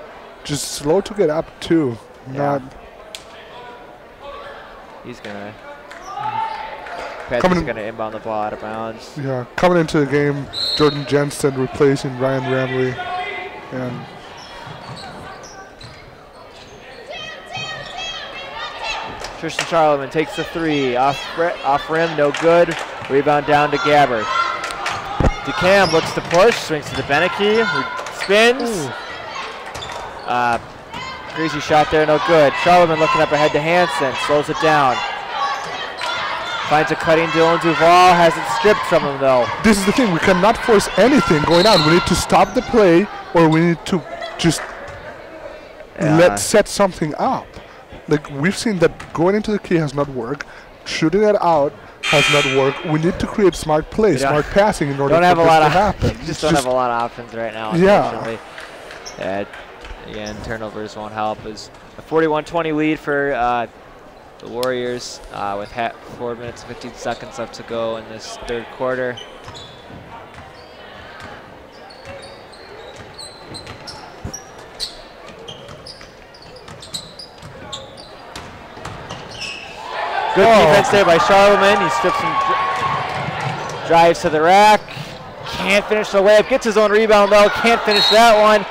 Just slow to get up too. Yeah. He's gonna. Panthers gonna inbound the ball out of bounds. Yeah, coming into the game, Jordan Jensen replacing Ryan Ramley, and Tristan Charlemagne takes the three off rim, no good. Rebound down to Gabbard. DeCam looks to push, swings to the Beneke, spins. Crazy shot there, no good. Charlemagne looking up ahead to Hansen, slows it down. Finds a cutting Dylan Duval, has it stripped from him though. This is the thing, we cannot force anything going on. We need to stop the play, or we need to just set something up. Like, we've seen that going into the key has not worked. Shooting it out has not worked. We need to create smart plays, smart passing in order for this to happen. Just don't have a lot of options right now, unfortunately. Yeah. Again, turnovers won't help. It's a 41-20 lead for the Warriors with 4 minutes and 15 seconds left to go in this third quarter. Good defense there by Charlemagne. He strips him, drives to the rack. Can't finish the layup. Gets his own rebound though. Can't finish that one.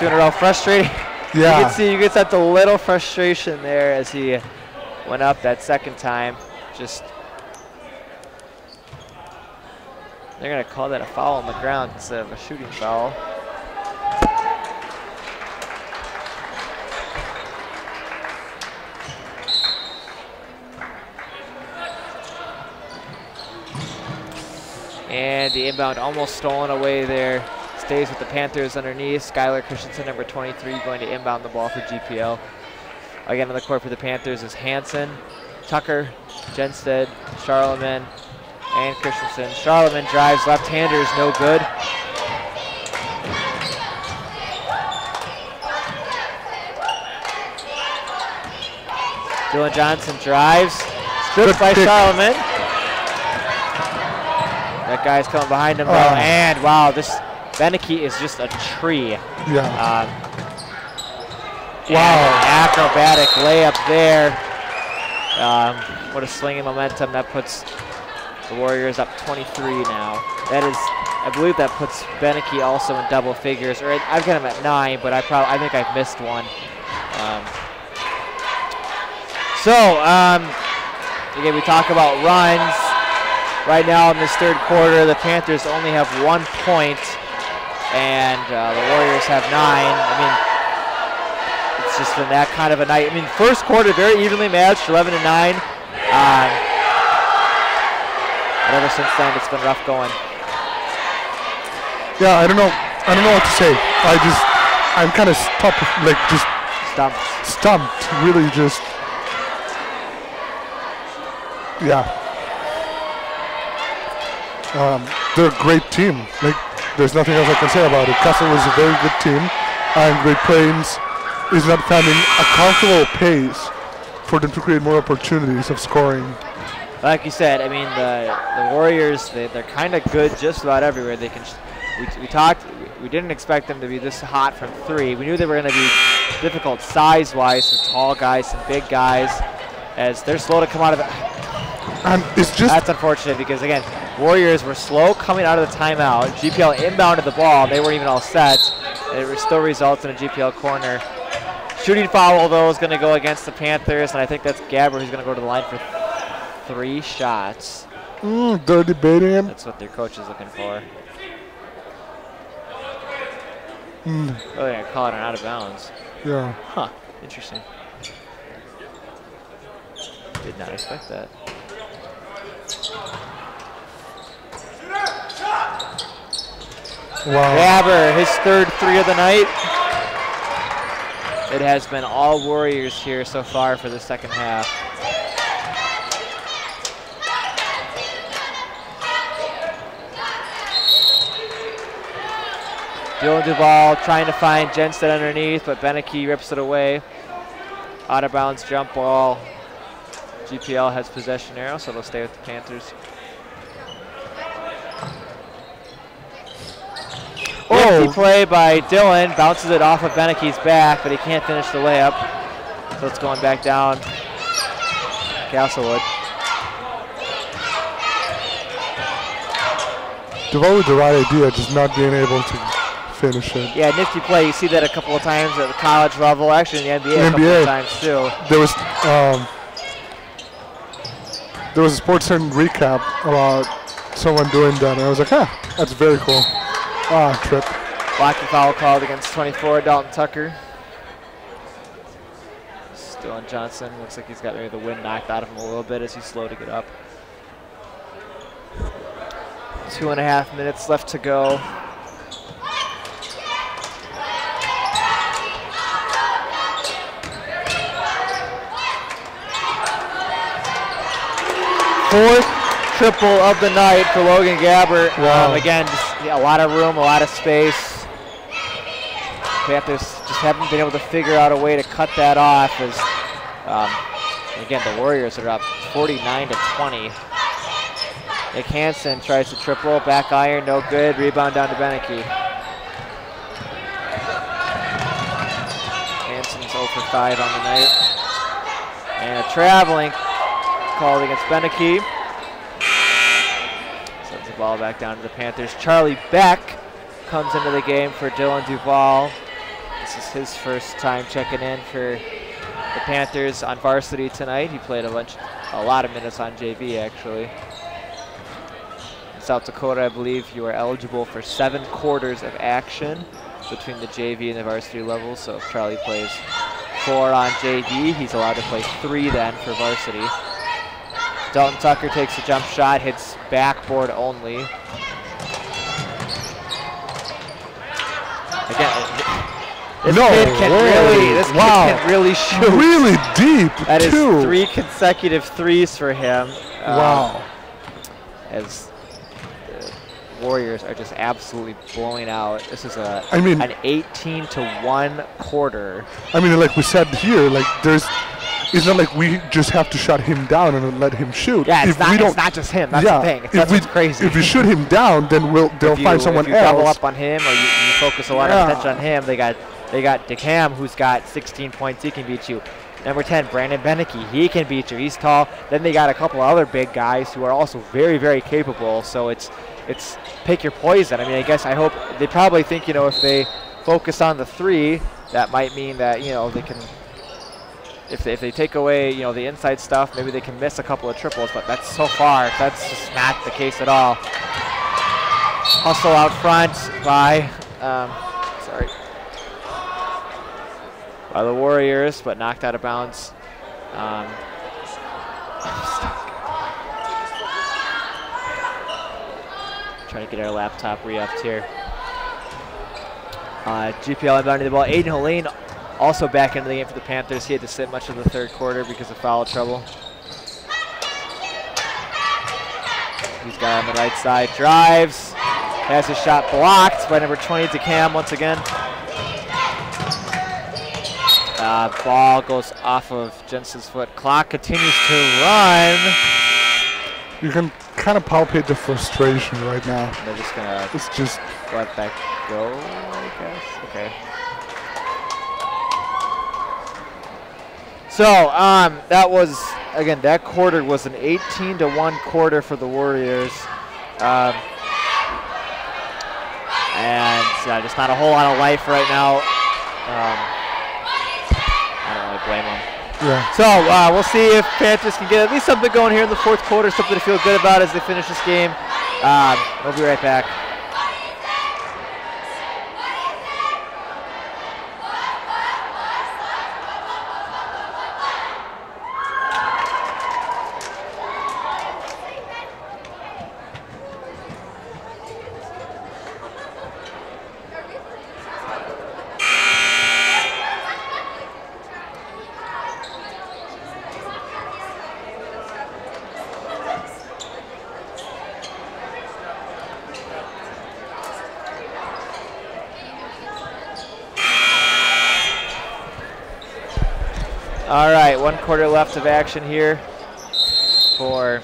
2 in a row, frustrating. Yeah. You can sense a little frustration there as he went up that second time. Just they're gonna call that a foul on the ground instead of a shooting foul. And the inbound almost stolen away there. Stays with the Panthers underneath. Skylar Christensen, number 23, going to inbound the ball for GPL. Again on the court for the Panthers is Hansen, Tucker, Jenstead, Charlemagne, and Christensen. Charlemagne drives left-handers, no good. Dylan Johnson drives, stripped by Charlemagne. That guy's coming behind him though, and wow, this Beneke is just a tree. Yeah. Wow. Acrobatic layup there. What a swinging momentum. That puts the Warriors up 23 now. That is, I believe that puts Beneke also in double figures. Or I've got him at 9, but I think I've missed one. Again, we talk about runs. Right now in this third quarter, the Panthers only have 1 point. And the Warriors have 9. I mean, it's just been that kind of a night. I mean, first quarter very evenly matched, 11-9. But ever since then, it's been rough going. Yeah, I don't know what to say. I'm kind of stumped. Really, just yeah. They're a great team. Like, there's nothing else I can say about it. Castlewood is a very good team, and Great Plains is not finding a comfortable pace for them to create more opportunities of scoring. Like you said, I mean, the Warriors, they're kind of good just about everywhere. They can. We didn't expect them to be this hot from 3. We knew they were going to be difficult size-wise, some tall guys, some big guys, as they're slow to come out of it. And it's just that's unfortunate because again, Warriors were slow coming out of the timeout. GPL inbounded the ball. They weren't even all set. It still results in a GPL corner. Shooting foul though is going to go against the Panthers, and I think that's Gabbard who's going to go to the line for 3 shots. They're debating him. That's what their coach is looking for. Oh, they're going to call it an out of bounds. Yeah. Huh. Interesting. Did not expect that. Wow. Gabber, his third 3 of the night. It has been all Warriors here so far for the second half. Dylan Duval trying to find Jensen underneath, but Beneke rips it away. Out of bounds jump ball. GPL has possession arrow, so they'll stay with the Panthers. Nifty play by Dylan, bounces it off of Beneke's back, but he can't finish the layup. So it's going back down Castlewood. Duval with the right idea, just not being able to finish it. Yeah, nifty play. You see that a couple of times at the college level, actually in the NBA a couple of times too. There was a SportsCenter recap about someone doing that, and I was like, that's very cool. Trip. Blocking foul called against 24, Dalton Tucker. Dylan Johnson, looks like he's got maybe the wind knocked out of him a little bit as he's slow to get up. 2.5 minutes left to go. Fourth triple of the night for Logan Gabbert. Wow. Again, just a lot of room, a lot of space. Panthers just haven't been able to figure out a way to cut that off as, again, the Warriors are up 49-20. Nick Hansen tries to triple, back iron, no good, rebound down to Beneke. Hansen's 0 for 5 on the night. And a traveling called against Beneke. Sends the ball back down to the Panthers. Charlie Beck comes into the game for Dylan Duval. This is his first time checking in for the Panthers on varsity tonight. He played a lot of minutes on JV actually. In South Dakota, I believe you are eligible for 7 quarters of action between the JV and the varsity level. So if Charlie plays 4 on JV, he's allowed to play 3 then for varsity. Dalton Tucker takes a jump shot, hits backboard only. Again, this kid can really shoot. Really deep, That is 3 consecutive threes for him. Wow. As the Warriors are just absolutely blowing out. This is an 18-1 quarter. I mean, like we said here, like it's not like we just have to shut him down and let him shoot. Yeah, it's not just him. That's the thing. That's what's crazy. If we shoot him down, then they'll find someone else. If you double up on him or you focus a lot of attention on him, they got DeCam, who's got 16 points. He can beat you. Number 10, Brandon Beneke. He can beat you. He's tall. Then they got a couple other big guys who are also very, very capable. So it's pick your poison. I mean, I hope they probably think, if they focus on the 3, that might mean that, they can. If they take away, the inside stuff, maybe they can miss a couple of triples, but that's that's just not the case at all. Hustle out front by, by the Warriors, but knocked out of bounds. Trying to get our laptop re-upped here. GPL inbounding the ball. Aiden Helene also back into the game for the Panthers. He had to sit much of the third quarter because of foul trouble. He's got on the right side, drives, has his shot blocked by number 20, DeCam once again. Ball goes off of Jensen's foot. Clock continues to run. You can kind of palpate the frustration right now. They're just gonna let that go, I guess. Okay. So that was, again, that quarter was an 18-1 quarter for the Warriors. And just not a whole lot of life right now. I don't really blame them. Yeah. So we'll see if Panthers can get at least something going here in the fourth quarter, something to feel good about as they finish this game. We'll be right back. All right, 1 quarter left of action here for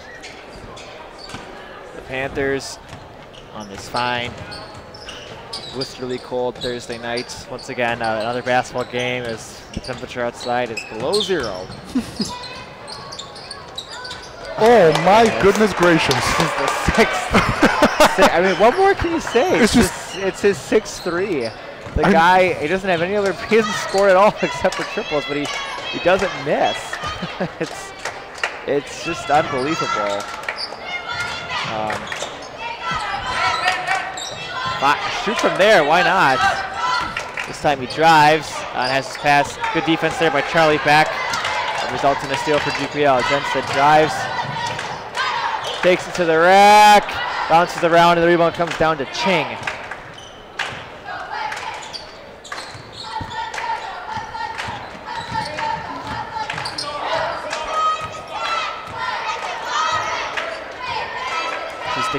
the Panthers on this fine, blisterly cold Thursday night. Once again, another basketball game as the temperature outside is below 0. Oh my goodness gracious! This is the 6th. I mean, what more can you say? It's just it's his 6'3". The guy, he doesn't have any other, he doesn't score at all except for triples, but he doesn't miss. It's just unbelievable. Shoot from there, why not? This time he drives and has his pass. Good defense there by Charlie Beck. That results in a steal for GPL. Jensen drives, takes it to the rack, bounces around, and the rebound comes down to Ching.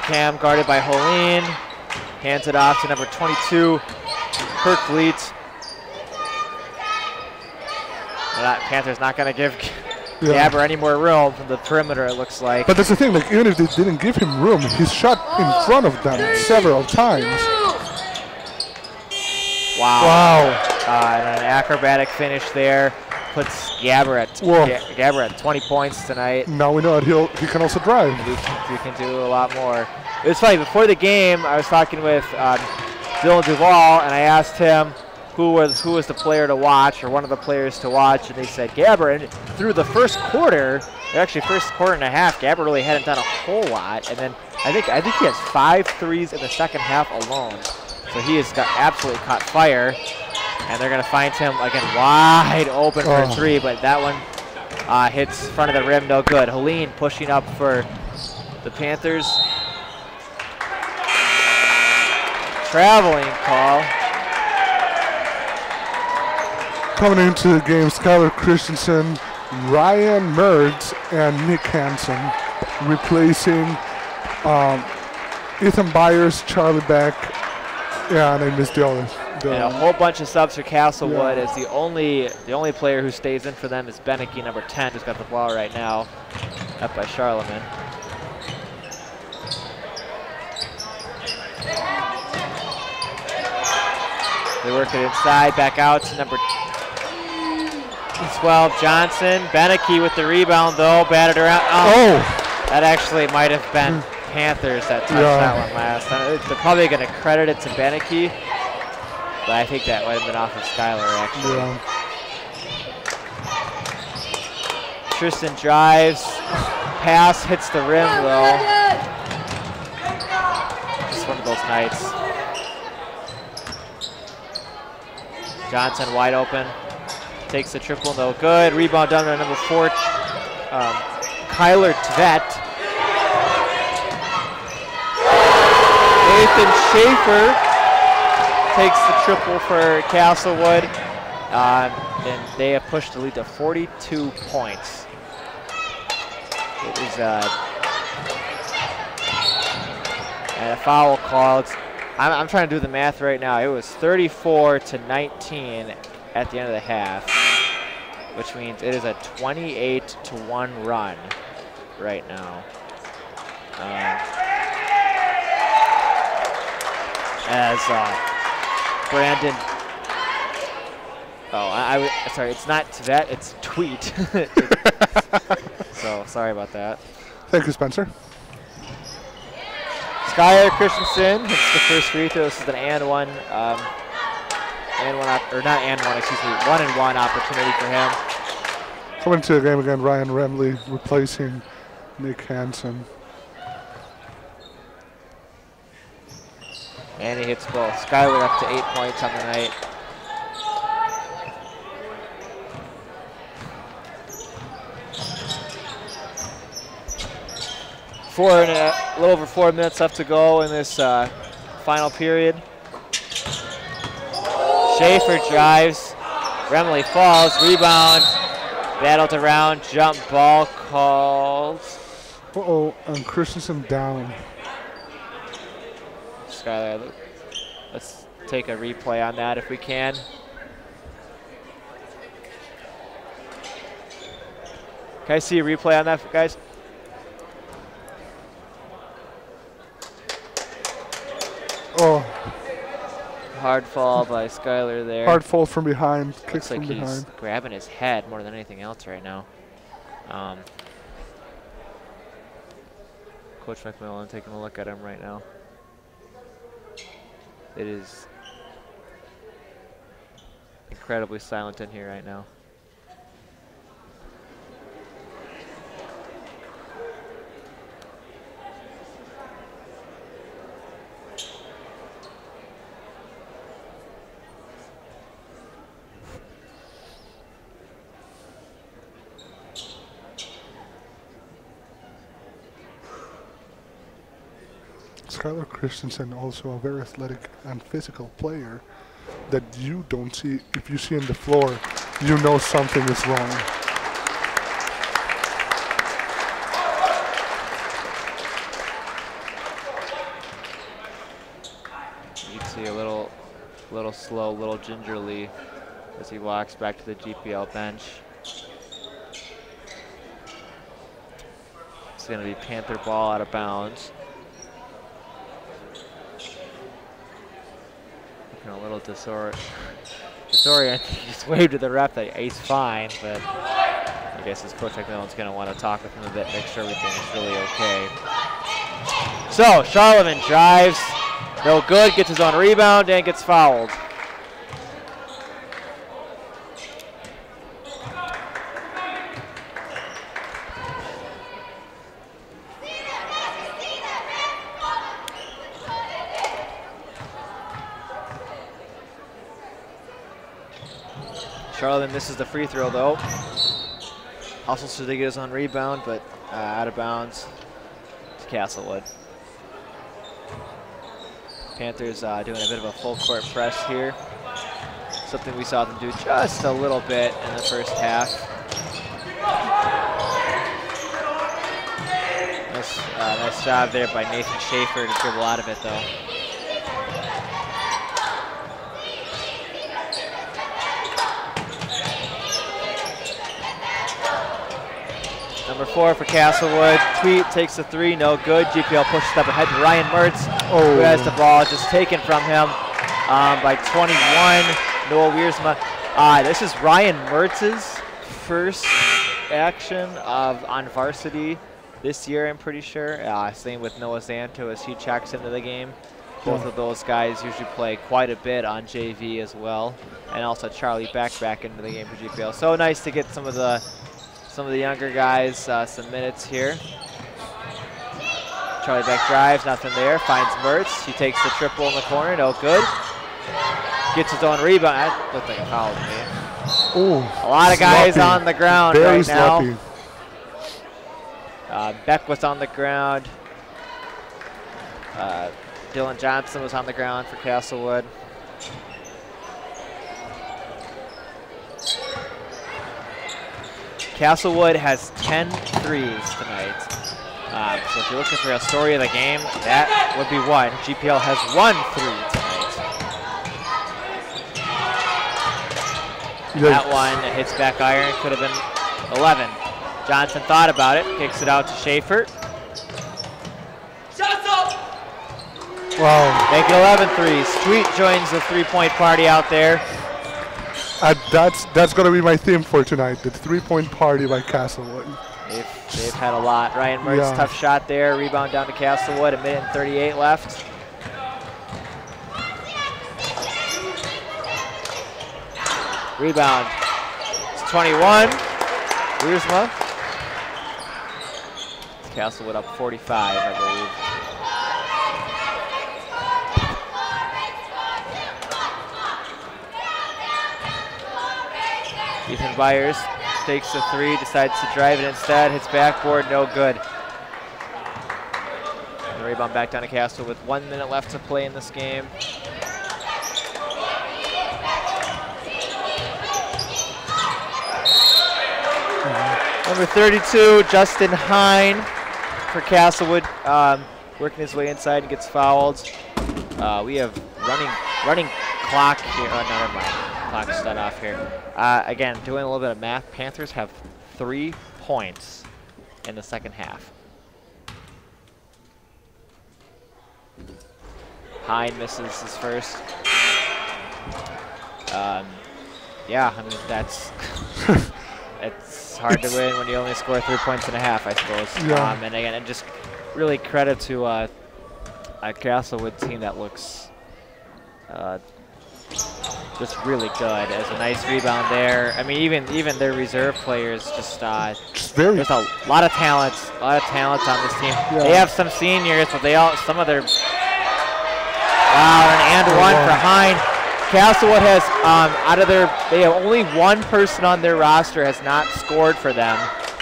Cam guarded by Holeen, hands it off to number 22, Kirk Fleet. Panthers not going to give Gabber any more room from the perimeter, it looks like. But that's the thing, like even if they didn't give him room, he shot in front of them several times. Wow. And an acrobatic finish there puts Gabber at 20 points tonight. Now we know that he can also drive. He can do a lot more. It was funny, before the game, I was talking with Dylan Duvall, and I asked him who was the player to watch, or one of the players to watch, and they said Gabber. And through the first quarter, actually first quarter and a half, Gabber really hadn't done a whole lot. And then I think he has 5 threes in the second half alone. So he has absolutely caught fire. And they're going to find him, again, wide open for a 3, but that one hits front of the rim, no good. Helene pushing up for the Panthers. Traveling call. Coming into the game, Skylar Christensen, Ryan Mertz, and Nick Hansen, replacing Ethan Byers, Charlie Beck, and I missed the others. And a whole bunch of subs for Castlewood, as the only player who stays in for them is Beneke, number 10, who's got the ball right now, up by Charlemagne. They work it inside, back out to number 12, Johnson. Beneke with the rebound, though, batted around. Oh! That actually might have been Panthers that touched that one last time. They're probably going to credit it to Beneke. But I think that might have been off of Skylar, actually. Yeah. Tristan drives. Pass hits the rim, though. Just one of those nights. Johnson wide open. Takes the triple, no good. Rebound down to number 4, Kyler Tvet. Nathan Schaefer takes the triple for Castlewood, and they have pushed the lead to 42 points. It is and a foul call. I'm trying to do the math right now. It was 34-19 at the end of the half, which means it is a 28-1 run right now. As Brandon, sorry, it's not Tvet, it's Tweet. So sorry about that. Thank you, Spencer. Skylar Christensen hits the first free throw. This is an one and one opportunity for him. Coming to the game again, Ryan Remley replacing Nick Hansen. And he hits both. Skylar up to 8 points on the night. A little over 4 minutes left to go in this final period. Schaefer drives. Remley falls. Rebound. Battled around. Jump ball called. And Christensen down. Skylar, let's take a replay on that if we can. Can I see a replay on that, guys? Oh, Hard fall by Skylar there. hard fall from behind. Kicks Looks like from he's behind. grabbing his head more than anything else right now. Coach McMillan taking a look at him right now. It is incredibly silent in here right now. Skylar Christensen, also a very athletic and physical player that you don't see. If you see on the floor, you know something is wrong. You can see a little slow, little gingerly as he walks back to the GPL bench. It's going to be Panther ball out of bounds. A little disoriented. He just waved to the ref that he's fine, but I guess his coach McMillan's going to want to talk with him a bit, make sure everything is really okay. So Charlemagne drives, no good, gets his own rebound and gets fouled. Charlemagne misses the free throw though. Also should they get his own rebound, but out of bounds to Castlewood. Panthers doing a bit of a full court press here. Something we saw them do just a little bit in the first half. Nice job there by Nathan Schaefer to dribble out of it though. Number 4 for Castlewood. Tweet takes the 3, no good. GPL pushes up ahead to Ryan Mertz, who has the ball just taken from him by 21. Noah Wiersma. This is Ryan Mertz's first action on varsity this year, I'm pretty sure. Same with Noah Zanto as he checks into the game. Both of those guys usually play quite a bit on JV as well. And also Charlie Beck back into the game for GPL. So nice to get some of the younger guys some minutes here. Charlie Beck drives, nothing there, finds Mertz. He takes the triple in the corner, no good. Gets his own rebound. That looked like a foul to me. Ooh, a lot of guys sloppy. on the ground Very right now. sloppy. Beck was on the ground. Dylan Johnson was on the ground for Castlewood. Castlewood has 10 threes tonight. So if you're looking for a story of the game, that would be one. GPL has 1 3 tonight. That one hits back iron, could have been 11. Johnson thought about it, kicks it out to Schaefer. Wow. Make it 11 threes. Tweet joins the three-point party out there. That's going to be my theme for tonight, the three-point party by Castlewood. They've had a lot. Ryan Mertz, tough shot there. Rebound down to Castlewood, 1:38 left. Rebound. It's 21. Wiersma. Castlewood up 45, I believe. Ethan Byers takes the 3, decides to drive it instead, hits backboard, no good. And the rebound back down to Castle with 1 minute left to play in this game. Number 32, Justin Hine for Castlewood, working his way inside and gets fouled. We have running clock here. Oh, no, never mind. Clock's set off here. Again, doing a little bit of math. Panthers have 3 points in the second half. Hine misses his first. Yeah, I mean, that's it's hard to win when you only score 3 points and a half, I suppose. Yeah. And again, and just really credit to a Castlewood team that looks just really good. There's a nice rebound there. I mean, even their reserve players just there's a lot of talent on this team. Yeah. They have some seniors, but some of their an and one for Hine. Castlewood has they have only one person on their roster has not scored for them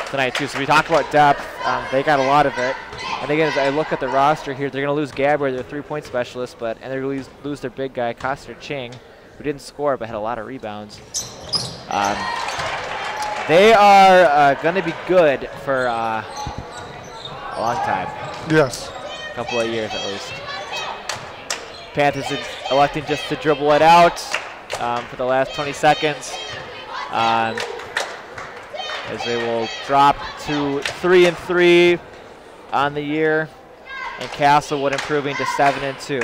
tonight too. So we talk about depth. They got a lot of it. And again, as I look at the roster here, they're going to lose Gabriel, their 3-point specialist, and they're going to lose their big guy, Coster Ching, who didn't score but had a lot of rebounds. They are going to be good for a long time. Yes. A couple of years at least. Panthers is electing just to dribble it out for the last 20 seconds. As they will drop to 3-3 on the year, and Castlewood improving to 7-2.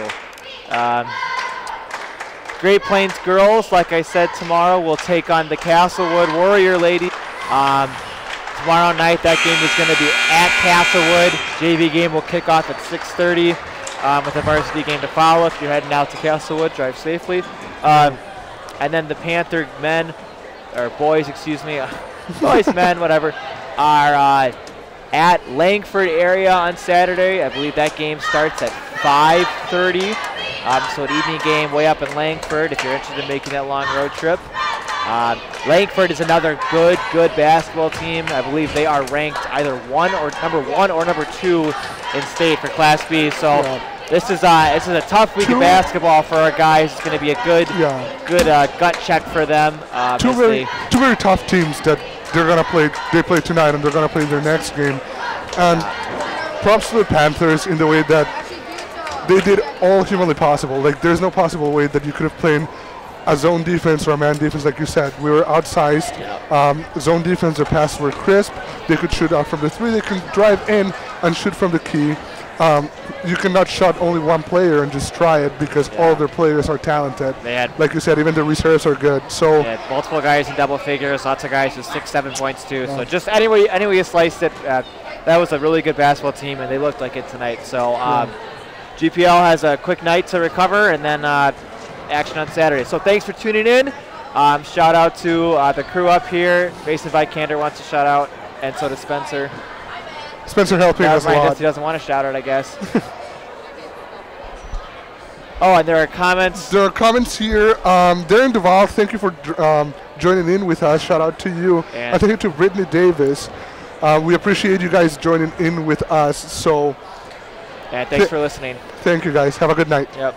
Great Plains girls, like I said, tomorrow will take on the Castlewood Warrior ladies. Tomorrow night, that game is going to be at Castlewood. JV game will kick off at 6:30 with a varsity game to follow. If you're heading out to Castlewood, drive safely. And then the Panther men, or boys, excuse me, boys, men, whatever, are at Langford area on Saturday. I believe that game starts at 5:30. So an evening game way up in Langford if you're interested in making that long road trip. Langford is another good basketball team. I believe they are ranked either number one or number 2 in state for Class B. So this is a tough week of basketball for our guys. It's going to be a good gut check for them. Two very tough teams that they're going to play. They play tonight and they're going to play their next game. And props to the Panthers in the way that they did all humanly possible. Like, there's no possible way that you could have played a zone defense or a man defense, like you said. We were outsized. Zone defense, their passes were crisp. They could shoot out from the 3. They can drive in and shoot from the key. You cannot shut only one player and just try it because all their players are talented. They had, like you said, even the reserves are good. So they had multiple guys in double figures, lots of guys with 6-7 points too. So just anyway you sliced it, that was a really good basketball team, and they looked like it tonight. So GPL has a quick night to recover, and then action on Saturday. So thanks for tuning in. Shout out to the crew up here. Mason Vikander wants to shout out, and so does Spencer. Spencer helping us a lot. He doesn't want to shout out, I guess. Oh, and there are comments. There are comments here. Darren Duval, thank you for joining in with us. Shout out to you. And I thank you to Brittany Davis. We appreciate you guys joining in with us. So, thanks for listening. Thank you, guys. Have a good night. Yep.